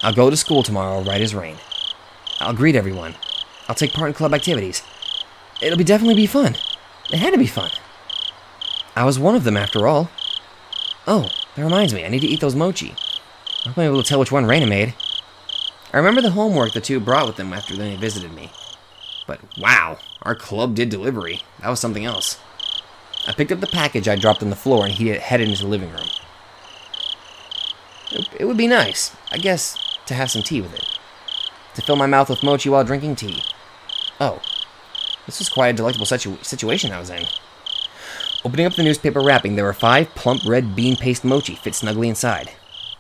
I'll go to school tomorrow right as rain. I'll greet everyone. I'll take part in club activities. It'll definitely be fun. It had to be fun. I was one of them after all. Oh, that reminds me, I need to eat those mochi. I hope I'm able to tell which one Rena made. I remember the homework the two brought with them after they visited me. But wow, our club did delivery. That was something else. I picked up the package I dropped on the floor and headed into the living room. It would be nice, I guess, to have some tea with it. To fill my mouth with mochi while drinking tea. Oh, this was quite a delectable situation I was in. Opening up the newspaper wrapping, there were 5 plump red bean paste mochi fit snugly inside.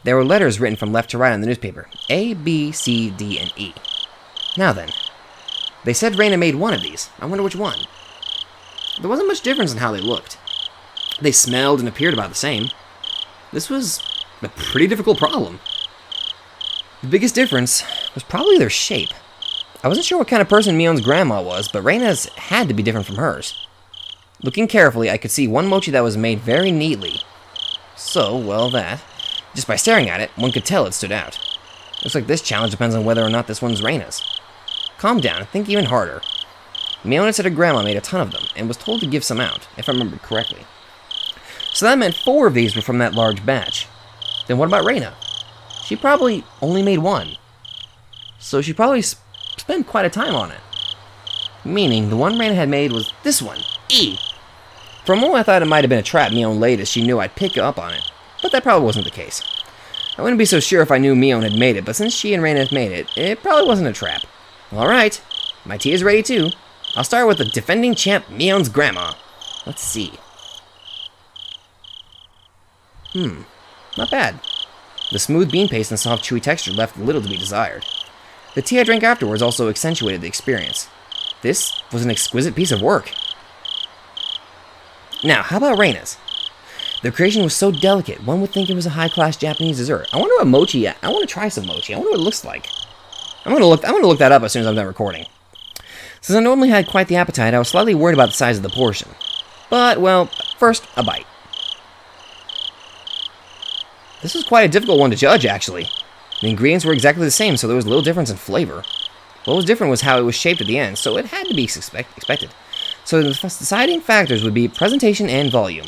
There were letters written from left to right on the newspaper. A, B, C, D, and E. Now then. They said Rena made one of these. I wonder which one. There wasn't much difference in how they looked. They smelled and appeared about the same. This was a pretty difficult problem. The biggest difference was probably their shape. I wasn't sure what kind of person Mion's grandma was, but Reina's had to be different from hers. Looking carefully, I could see one mochi that was made very neatly. So, well, just by staring at it, one could tell it stood out. Looks like this challenge depends on whether or not this one's Reina's. Calm down and think even harder. Miona said her grandma made a ton of them, and was told to give some out, if I remember correctly. So that meant 4 of these were from that large batch. Then what about Rena? She probably only made 1. So she probably spent quite a time on it. Meaning, the one Rena had made was this one, E. For a moment I thought it might have been a trap Mion laid as she knew I'd pick up on it, but that probably wasn't the case. I wouldn't be so sure if I knew Mion had made it, but since she and Rena had made it, it probably wasn't a trap. Alright, my tea is ready too. I'll start with the defending champ Mion's grandma. Let's see. Not bad. The smooth bean paste and soft chewy texture left little to be desired. The tea I drank afterwards also accentuated the experience. This was an exquisite piece of work. Now, how about Reina's? The creation was so delicate, one would think it was a high-class Japanese dessert. I wonder what mochi. I want to try some mochi. I wonder what it looks like. I'm gonna look that up as soon as I'm done recording. Since I normally had quite the appetite, I was slightly worried about the size of the portion. But, well, first, a bite. This was quite a difficult one to judge, actually. The ingredients were exactly the same, so there was little difference in flavor. What was different was how it was shaped at the end, so it had to be expected. So the deciding factors would be presentation and volume.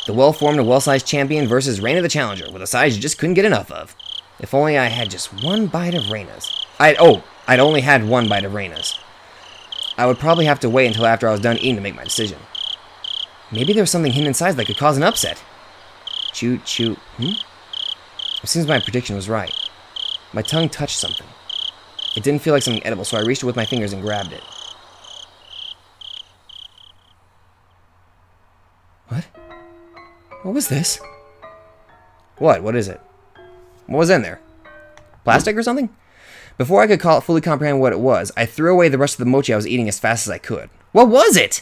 The well-formed and well-sized champion versus Rena the Challenger, with a size you just couldn't get enough of. If only I had just 1 bite of Rena's. I'd only had 1 bite of Rena's. I would probably have to wait until after I was done eating to make my decision. Maybe there was something hidden inside that could cause an upset. Chew. It seems my prediction was right. My tongue touched something. It didn't feel like something edible, so I reached it with my fingers and grabbed it. What? What was this? What? What is it? What was in there? Plastic or something? Before I could fully comprehend what it was, I threw away the rest of the mochi I was eating as fast as I could. What was it?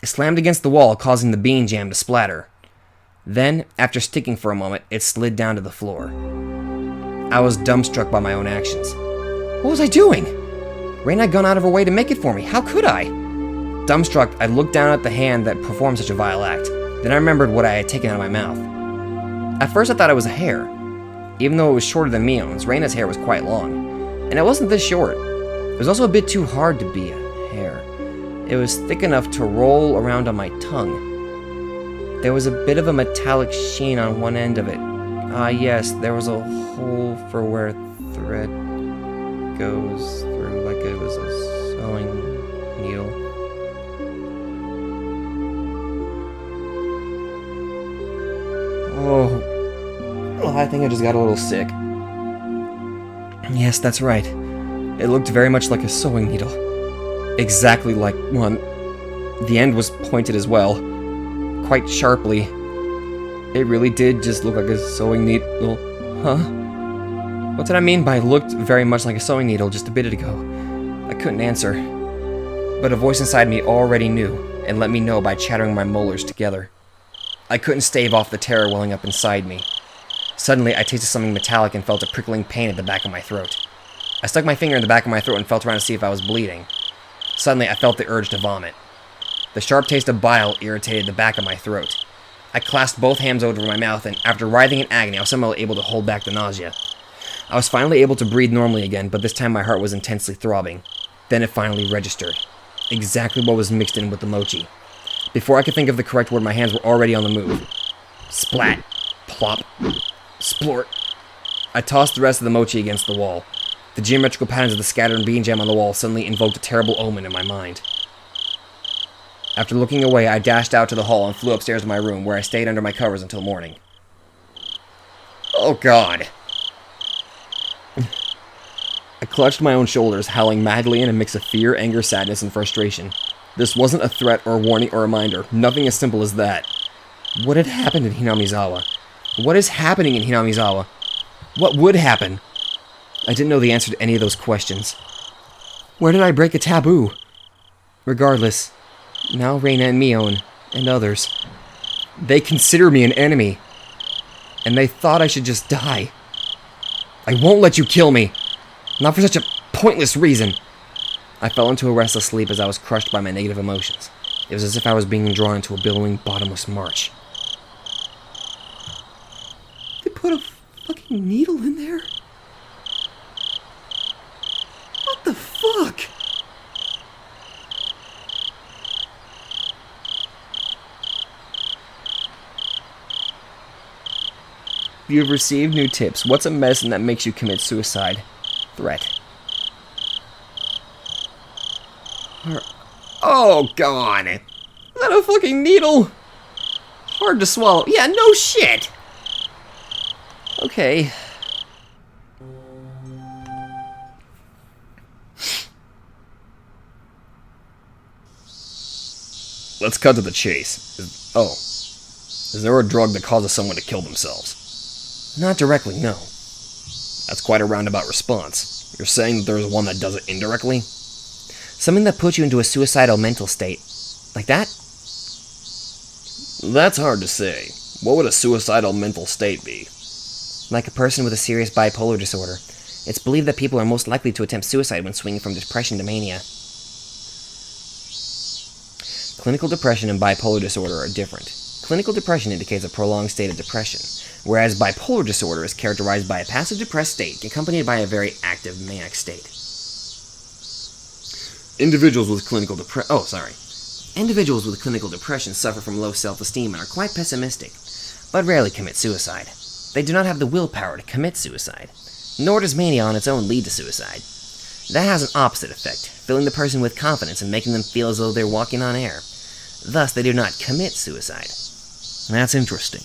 It slammed against the wall, causing the bean jam to splatter. Then, after sticking for a moment, it slid down to the floor. I was dumbstruck by my own actions. What was I doing? Rena had gone out of her way to make it for me. How could I? Dumbstruck, I looked down at the hand that performed such a vile act. Then I remembered what I had taken out of my mouth. At first I thought it was a hair. Even though it was shorter than Mion's, Reina's hair was quite long. And it wasn't this short. It was also a bit too hard to be a hair. It was thick enough to roll around on my tongue. There was a bit of a metallic sheen on one end of it. Ah yes, there was a hole for where thread goes through like it was a sewing needle. Oh, I think I just got a little sick. Yes, that's right. It looked very much like a sewing needle. Exactly like one. The end was pointed as well. Quite sharply. It really did just look like a sewing needle. Huh? What did I mean by looked very much like a sewing needle just a bit ago? I couldn't answer. But a voice inside me already knew, and let me know by chattering my molars together. I couldn't stave off the terror welling up inside me. Suddenly, I tasted something metallic and felt a prickling pain at the back of my throat. I stuck my finger in the back of my throat and felt around to see if I was bleeding. Suddenly, I felt the urge to vomit. The sharp taste of bile irritated the back of my throat. I clasped both hands over my mouth, and after writhing in agony, I was somehow able to hold back the nausea. I was finally able to breathe normally again, but this time my heart was intensely throbbing. Then it finally registered. Exactly what was mixed in with the mochi. Before I could think of the correct word, my hands were already on the move. Splat. Plop. Splort. I tossed the rest of the mochi against the wall. The geometrical patterns of the scattered bean jam on the wall suddenly invoked a terrible omen in my mind. After looking away, I dashed out to the hall and flew upstairs to my room, where I stayed under my covers until morning. Oh God. I clutched my own shoulders, howling madly in a mix of fear, anger, sadness, and frustration. This wasn't a threat or warning or reminder. Nothing as simple as that. What had happened in Hinamizawa? What is happening in Hinamizawa? What would happen? I didn't know the answer to any of those questions. Where did I break a taboo? Regardless, now Rena and Mion, and others, they consider me an enemy. And they thought I should just die. I won't let you kill me. Not for such a pointless reason. I fell into a restless sleep as I was crushed by my negative emotions. It was as if I was being drawn into a billowing, bottomless march. They put a fucking needle in there? What the fuck? You've received new tips. What's a medicine that makes you commit suicide? Threat. Oh, come on. Is that a fucking needle? Hard to swallow. Yeah, no shit. Okay. Let's cut to the chase. Is there a drug that causes someone to kill themselves? Not directly, no. That's quite a roundabout response. You're saying that there's one that does it indirectly? Something that puts you into a suicidal mental state. Like that? That's hard to say. What would a suicidal mental state be? Like a person with a serious bipolar disorder. It's believed that people are most likely to attempt suicide when swinging from depression to mania. Clinical depression and bipolar disorder are different. Clinical depression indicates a prolonged state of depression, whereas bipolar disorder is characterized by a passive depressed state accompanied by a very active manic state. Individuals with clinical Individuals with clinical depression suffer from low self-esteem and are quite pessimistic, but rarely commit suicide. They do not have the willpower to commit suicide, nor does mania on its own lead to suicide. That has an opposite effect, filling the person with confidence and making them feel as though they're walking on air. Thus, they do not commit suicide. That's interesting.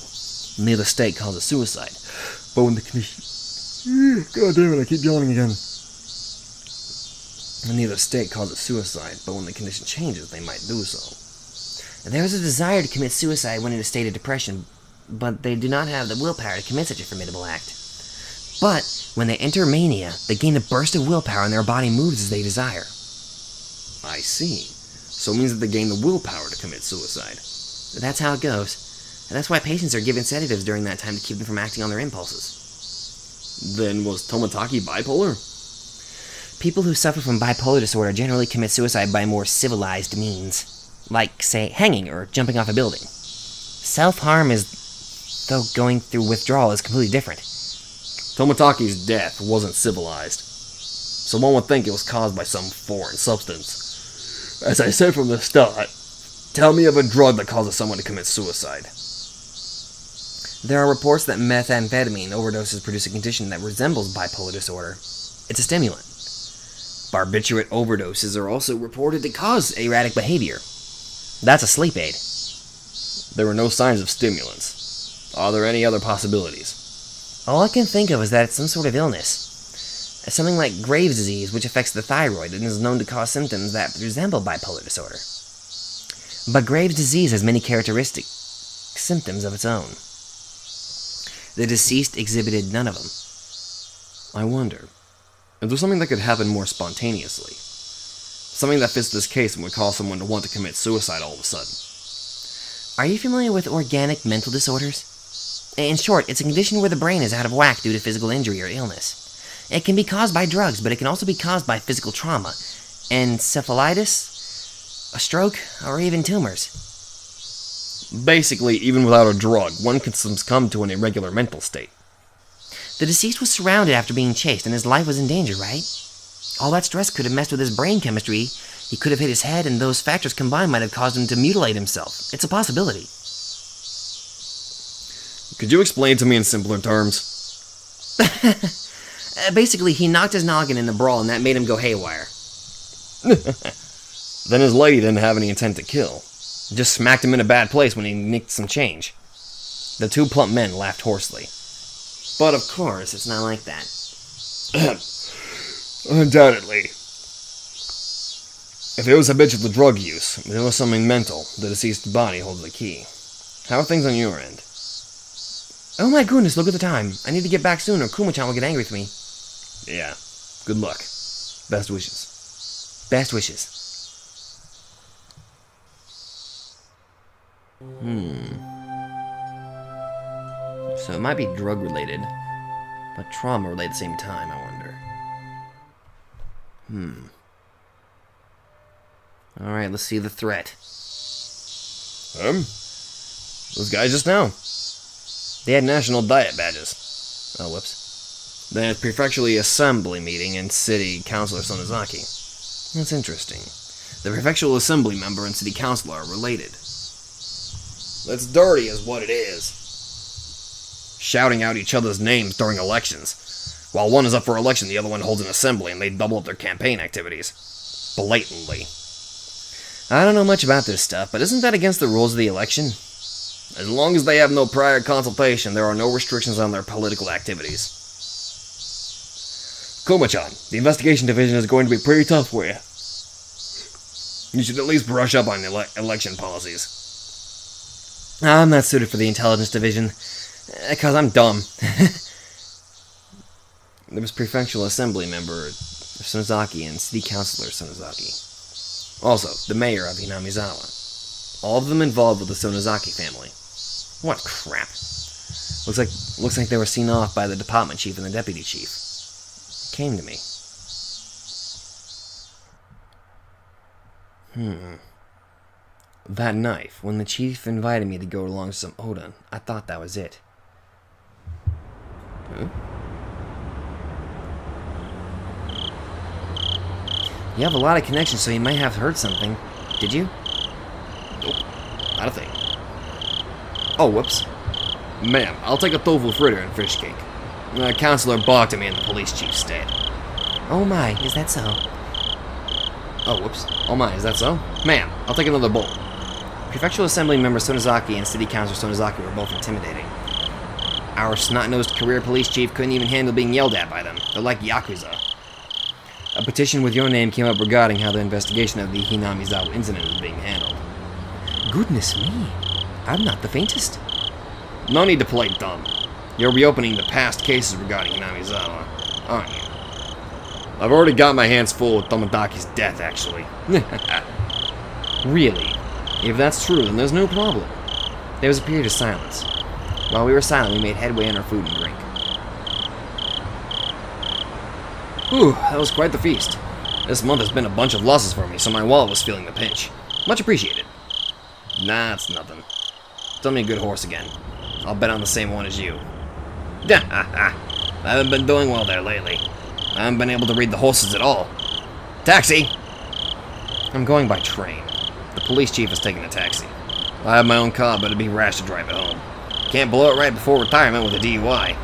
Neither state causes suicide, but when the condition... God damn it, I keep yawning again. Neither state causes suicide, but when the condition changes, they might do so. There is a desire to commit suicide when in a state of depression, but they do not have the willpower to commit such a formidable act. But when they enter mania, they gain a burst of willpower and their body moves as they desire. I see. So it means that they gain the willpower to commit suicide. That's how it goes. And that's why patients are given sedatives during that time to keep them from acting on their impulses. Then was Tomotaki bipolar? People who suffer from bipolar disorder generally commit suicide by more civilized means, like, say, hanging or jumping off a building. Self-harm is, though going through withdrawal, is completely different. Tomotaki's death wasn't civilized, so one would think it was caused by some foreign substance. As I said from the start, tell me of a drug that causes someone to commit suicide. There are reports that methamphetamine overdoses produce a condition that resembles bipolar disorder. It's a stimulant. Barbiturate overdoses are also reported to cause erratic behavior. That's a sleep aid. There were no signs of stimulants. Are there any other possibilities? All I can think of is that it's some sort of illness. Something like Graves' disease, which affects the thyroid and is known to cause symptoms that resemble bipolar disorder. But Graves' disease has many characteristic symptoms of its own. The deceased exhibited none of them. I wonder, is there something that could happen more spontaneously? Something that fits this case and would cause someone to want to commit suicide all of a sudden. Are you familiar with organic mental disorders? In short, it's a condition where the brain is out of whack due to physical injury or illness. It can be caused by drugs, but it can also be caused by physical trauma, encephalitis, a stroke, or even tumors. Basically, even without a drug, one can succumb to an irregular mental state. The deceased was surrounded after being chased, and his life was in danger, right? All that stress could have messed with his brain chemistry. He could have hit his head, and those factors combined might have caused him to mutilate himself. It's a possibility. Could you explain to me in simpler terms? Basically, he knocked his noggin in the brawl, and that made him go haywire. Then his lady didn't have any intent to kill. Just smacked him in a bad place when he nicked some change. The two plump men laughed hoarsely. But of course, it's not like that. Undoubtedly. If it was habitual drug use, there was something mental. The deceased's body holds the key. How are things on your end? Oh my goodness, look at the time. I need to get back soon or Kuma-chan will get angry with me. Yeah. Good luck. Best wishes. Best wishes. So it might be drug related. but trauma related at the same time, I wonder. Alright, let's see the threat. Those guys just now. They had national diet badges. Oh, whoops. They had prefectural assembly meeting and city councilor Sonozaki. That's interesting. The prefectural assembly member and city councilor are related. That's dirty is what it is. Shouting out each other's names during elections. While one is up for election, the other one holds an assembly and they double up their campaign activities. Blatantly. I don't know much about this stuff, but isn't that against the rules of the election? As long as they have no prior consultation, there are no restrictions on their political activities. Kuma-chan, the investigation division is going to be pretty tough for you. You should at least brush up on election policies. I'm not suited for the intelligence division, because I'm dumb. There was prefectural assembly member Sonozaki and city councilor Sonozaki. Also, the mayor of Hinamizawa. All of them involved with the Sonozaki family. What crap. Looks like they were seen off by the department chief and the deputy chief. It came to me. That knife, when the chief invited me to go along to some Oden, I thought that was it. You have a lot of connections, so you might have heard something. Did you? Nope. Not a thing. Oh, whoops. Ma'am, I'll take a tofu fritter and fish cake. The counselor balked at me in the police chief's stead. Oh my, is that so? Oh, whoops. Oh my, is that so? Ma'am, I'll take another bowl. Prefectural Assembly member Sonozaki and City Councilor Sonozaki were both intimidating. Our snot-nosed career police chief couldn't even handle being yelled at by them. They're like Yakuza. A petition with your name came up regarding how the investigation of the Hinamizawa incident is being handled. Goodness me. I'm not the faintest. No need to play dumb. You're reopening the past cases regarding Hinamizawa, aren't you? I've already got my hands full with Tomodaki's death, actually. Really? If that's true, then there's no problem. There was a period of silence. While we were silent, we made headway on our food and drink. Whew, that was quite the feast. This month has been a bunch of losses for me, so my wallet was feeling the pinch. Much appreciated. Nah, it's nothing. Tell me a good horse again. I'll bet on the same one as you. I haven't been doing well there lately. I haven't been able to read the horses at all. Taxi! I'm going by train. The police chief is taking a taxi. I have my own car, but it'd be rash to drive it home. Can't blow it right before retirement with a DUI.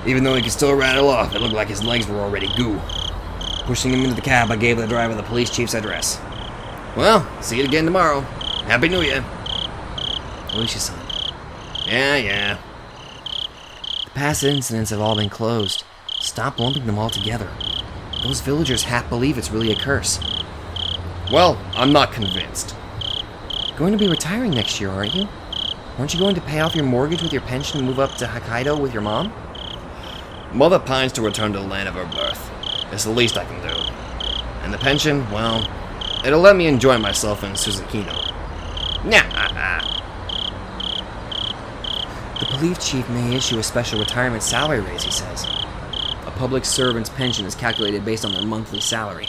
Even though he could still rattle off, it looked like his legs were already goo. Pushing him into the cab, I gave the driver the police chief's address. Well, see you again tomorrow. Happy New Year. Alicia-san. Yeah. The past incidents have all been closed. Stop lumping them all together. Those villagers half believe it's really a curse. Well, I'm not convinced. Going to be retiring next year, aren't you? Aren't you going to pay off your mortgage with your pension and move up to Hokkaido with your mom? Mother pines to return to the land of her birth. It's the least I can do. And the pension, well, it'll let me enjoy myself in Suzukino. The police chief may issue a special retirement salary raise, he says. A public servant's pension is calculated based on their monthly salary.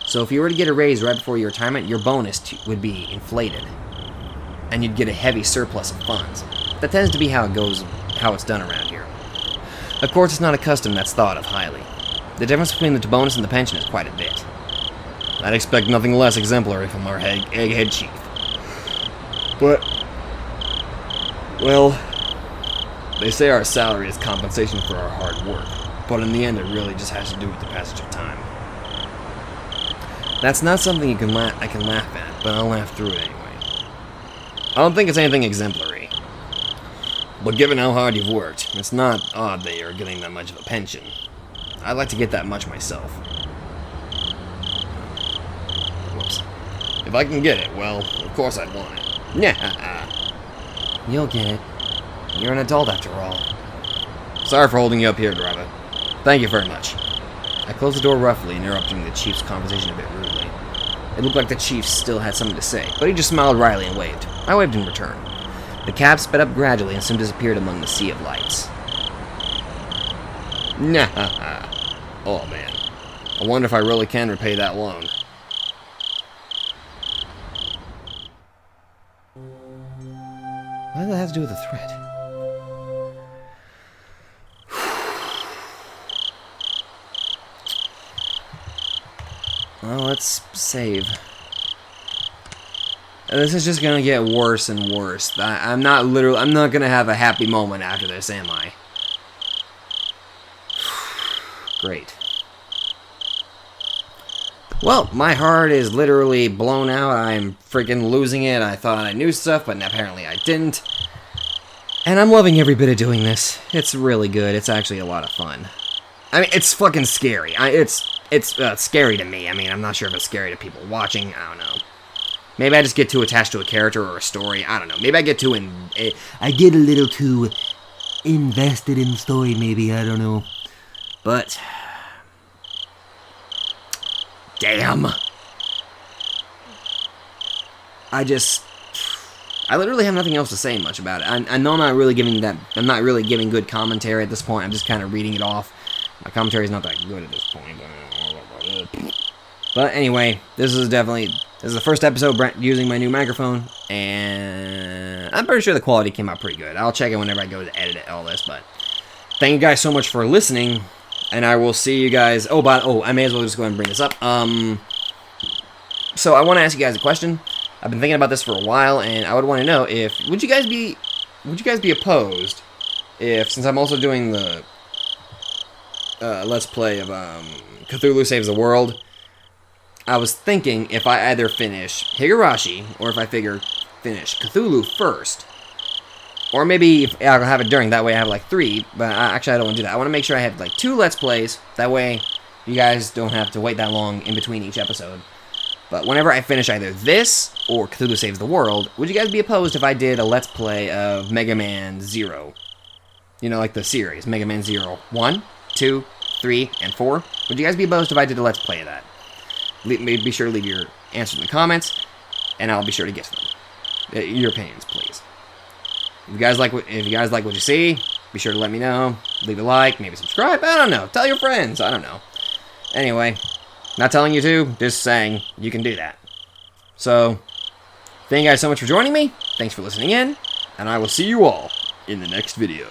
So if you were to get a raise right before your retirement, your bonus would be inflated. And you'd get a heavy surplus of funds. That tends to be how it's done around here. Of course, it's not a custom that's thought of highly. The difference between the bonus and the pension is quite a bit. I'd expect nothing less exemplary from our egghead chief. But, well, they say our salary is compensation for our hard work, but in the end it really just has to do with the passage of time. That's not something I can laugh at, but I'll laugh through it anyway. I don't think it's anything exemplary. But given how hard you've worked, it's not odd that you're getting that much of a pension. I'd like to get that much myself. Whoops. If I can get it, well, of course I'd want it. You'll get it. You're an adult after all. Sorry for holding you up here, driver. Thank you very much. I closed the door roughly, interrupting the chief's conversation a bit rudely. It looked like the chief still had something to say, but he just smiled wryly and waved. I waved in return. The cab sped up gradually and soon disappeared among the sea of lights. Nah. Oh, man. I wonder if I really can repay that loan. What does that have to do with the threat? Well, let's save. This is just gonna get worse and worse. I'm not gonna have a happy moment after this, am I? Great. Well, my heart is literally blown out. I'm freaking losing it. I thought I knew stuff, but apparently I didn't. And I'm loving every bit of doing this. It's really good. It's actually a lot of fun. I mean, it's fucking scary. It's scary to me. I mean, I'm not sure if it's scary to people watching. I don't know. Maybe I just get too attached to a character or a story. I don't know. Maybe I get too I get a little too invested in the story, maybe. I don't know. But damn. I literally have nothing else to say much about it. I know I'm not really giving good commentary at this point. I'm just kind of reading it off. My commentary is not that good at this point. But anyway, this is the first episode using my new microphone, and I'm pretty sure the quality came out pretty good. I'll check it whenever I go to edit all this, but thank you guys so much for listening, and I will see you guys. I may as well just go ahead and bring this up. So I want to ask you guys a question. I've been thinking about this for a while, and I would want to know would you guys be opposed if, since I'm also doing the Let's Play of Cthulhu Saves the World, I was thinking if I either finish Higurashi or if I finish Cthulhu first. Or maybe I'll have it during, that way I have like 3, but actually I don't want to do that. I want to make sure I have like 2 Let's Plays, that way you guys don't have to wait that long in between each episode. But whenever I finish either this or Cthulhu Saves the World, would you guys be opposed if I did a Let's Play of Mega Man 0? You know, like the series, Mega Man 0. 1, 2, 3, and 4? Would you guys be opposed if I did a Let's Play of that? Be sure to leave your answers in the comments, and I'll be sure to get to them. Your opinions, please. If you guys like what you see, be sure to let me know. Leave a like, maybe subscribe. I don't know. Tell your friends. I don't know. Anyway, not telling you to, just saying you can do that. So, thank you guys so much for joining me. Thanks for listening in, and I will see you all in the next video.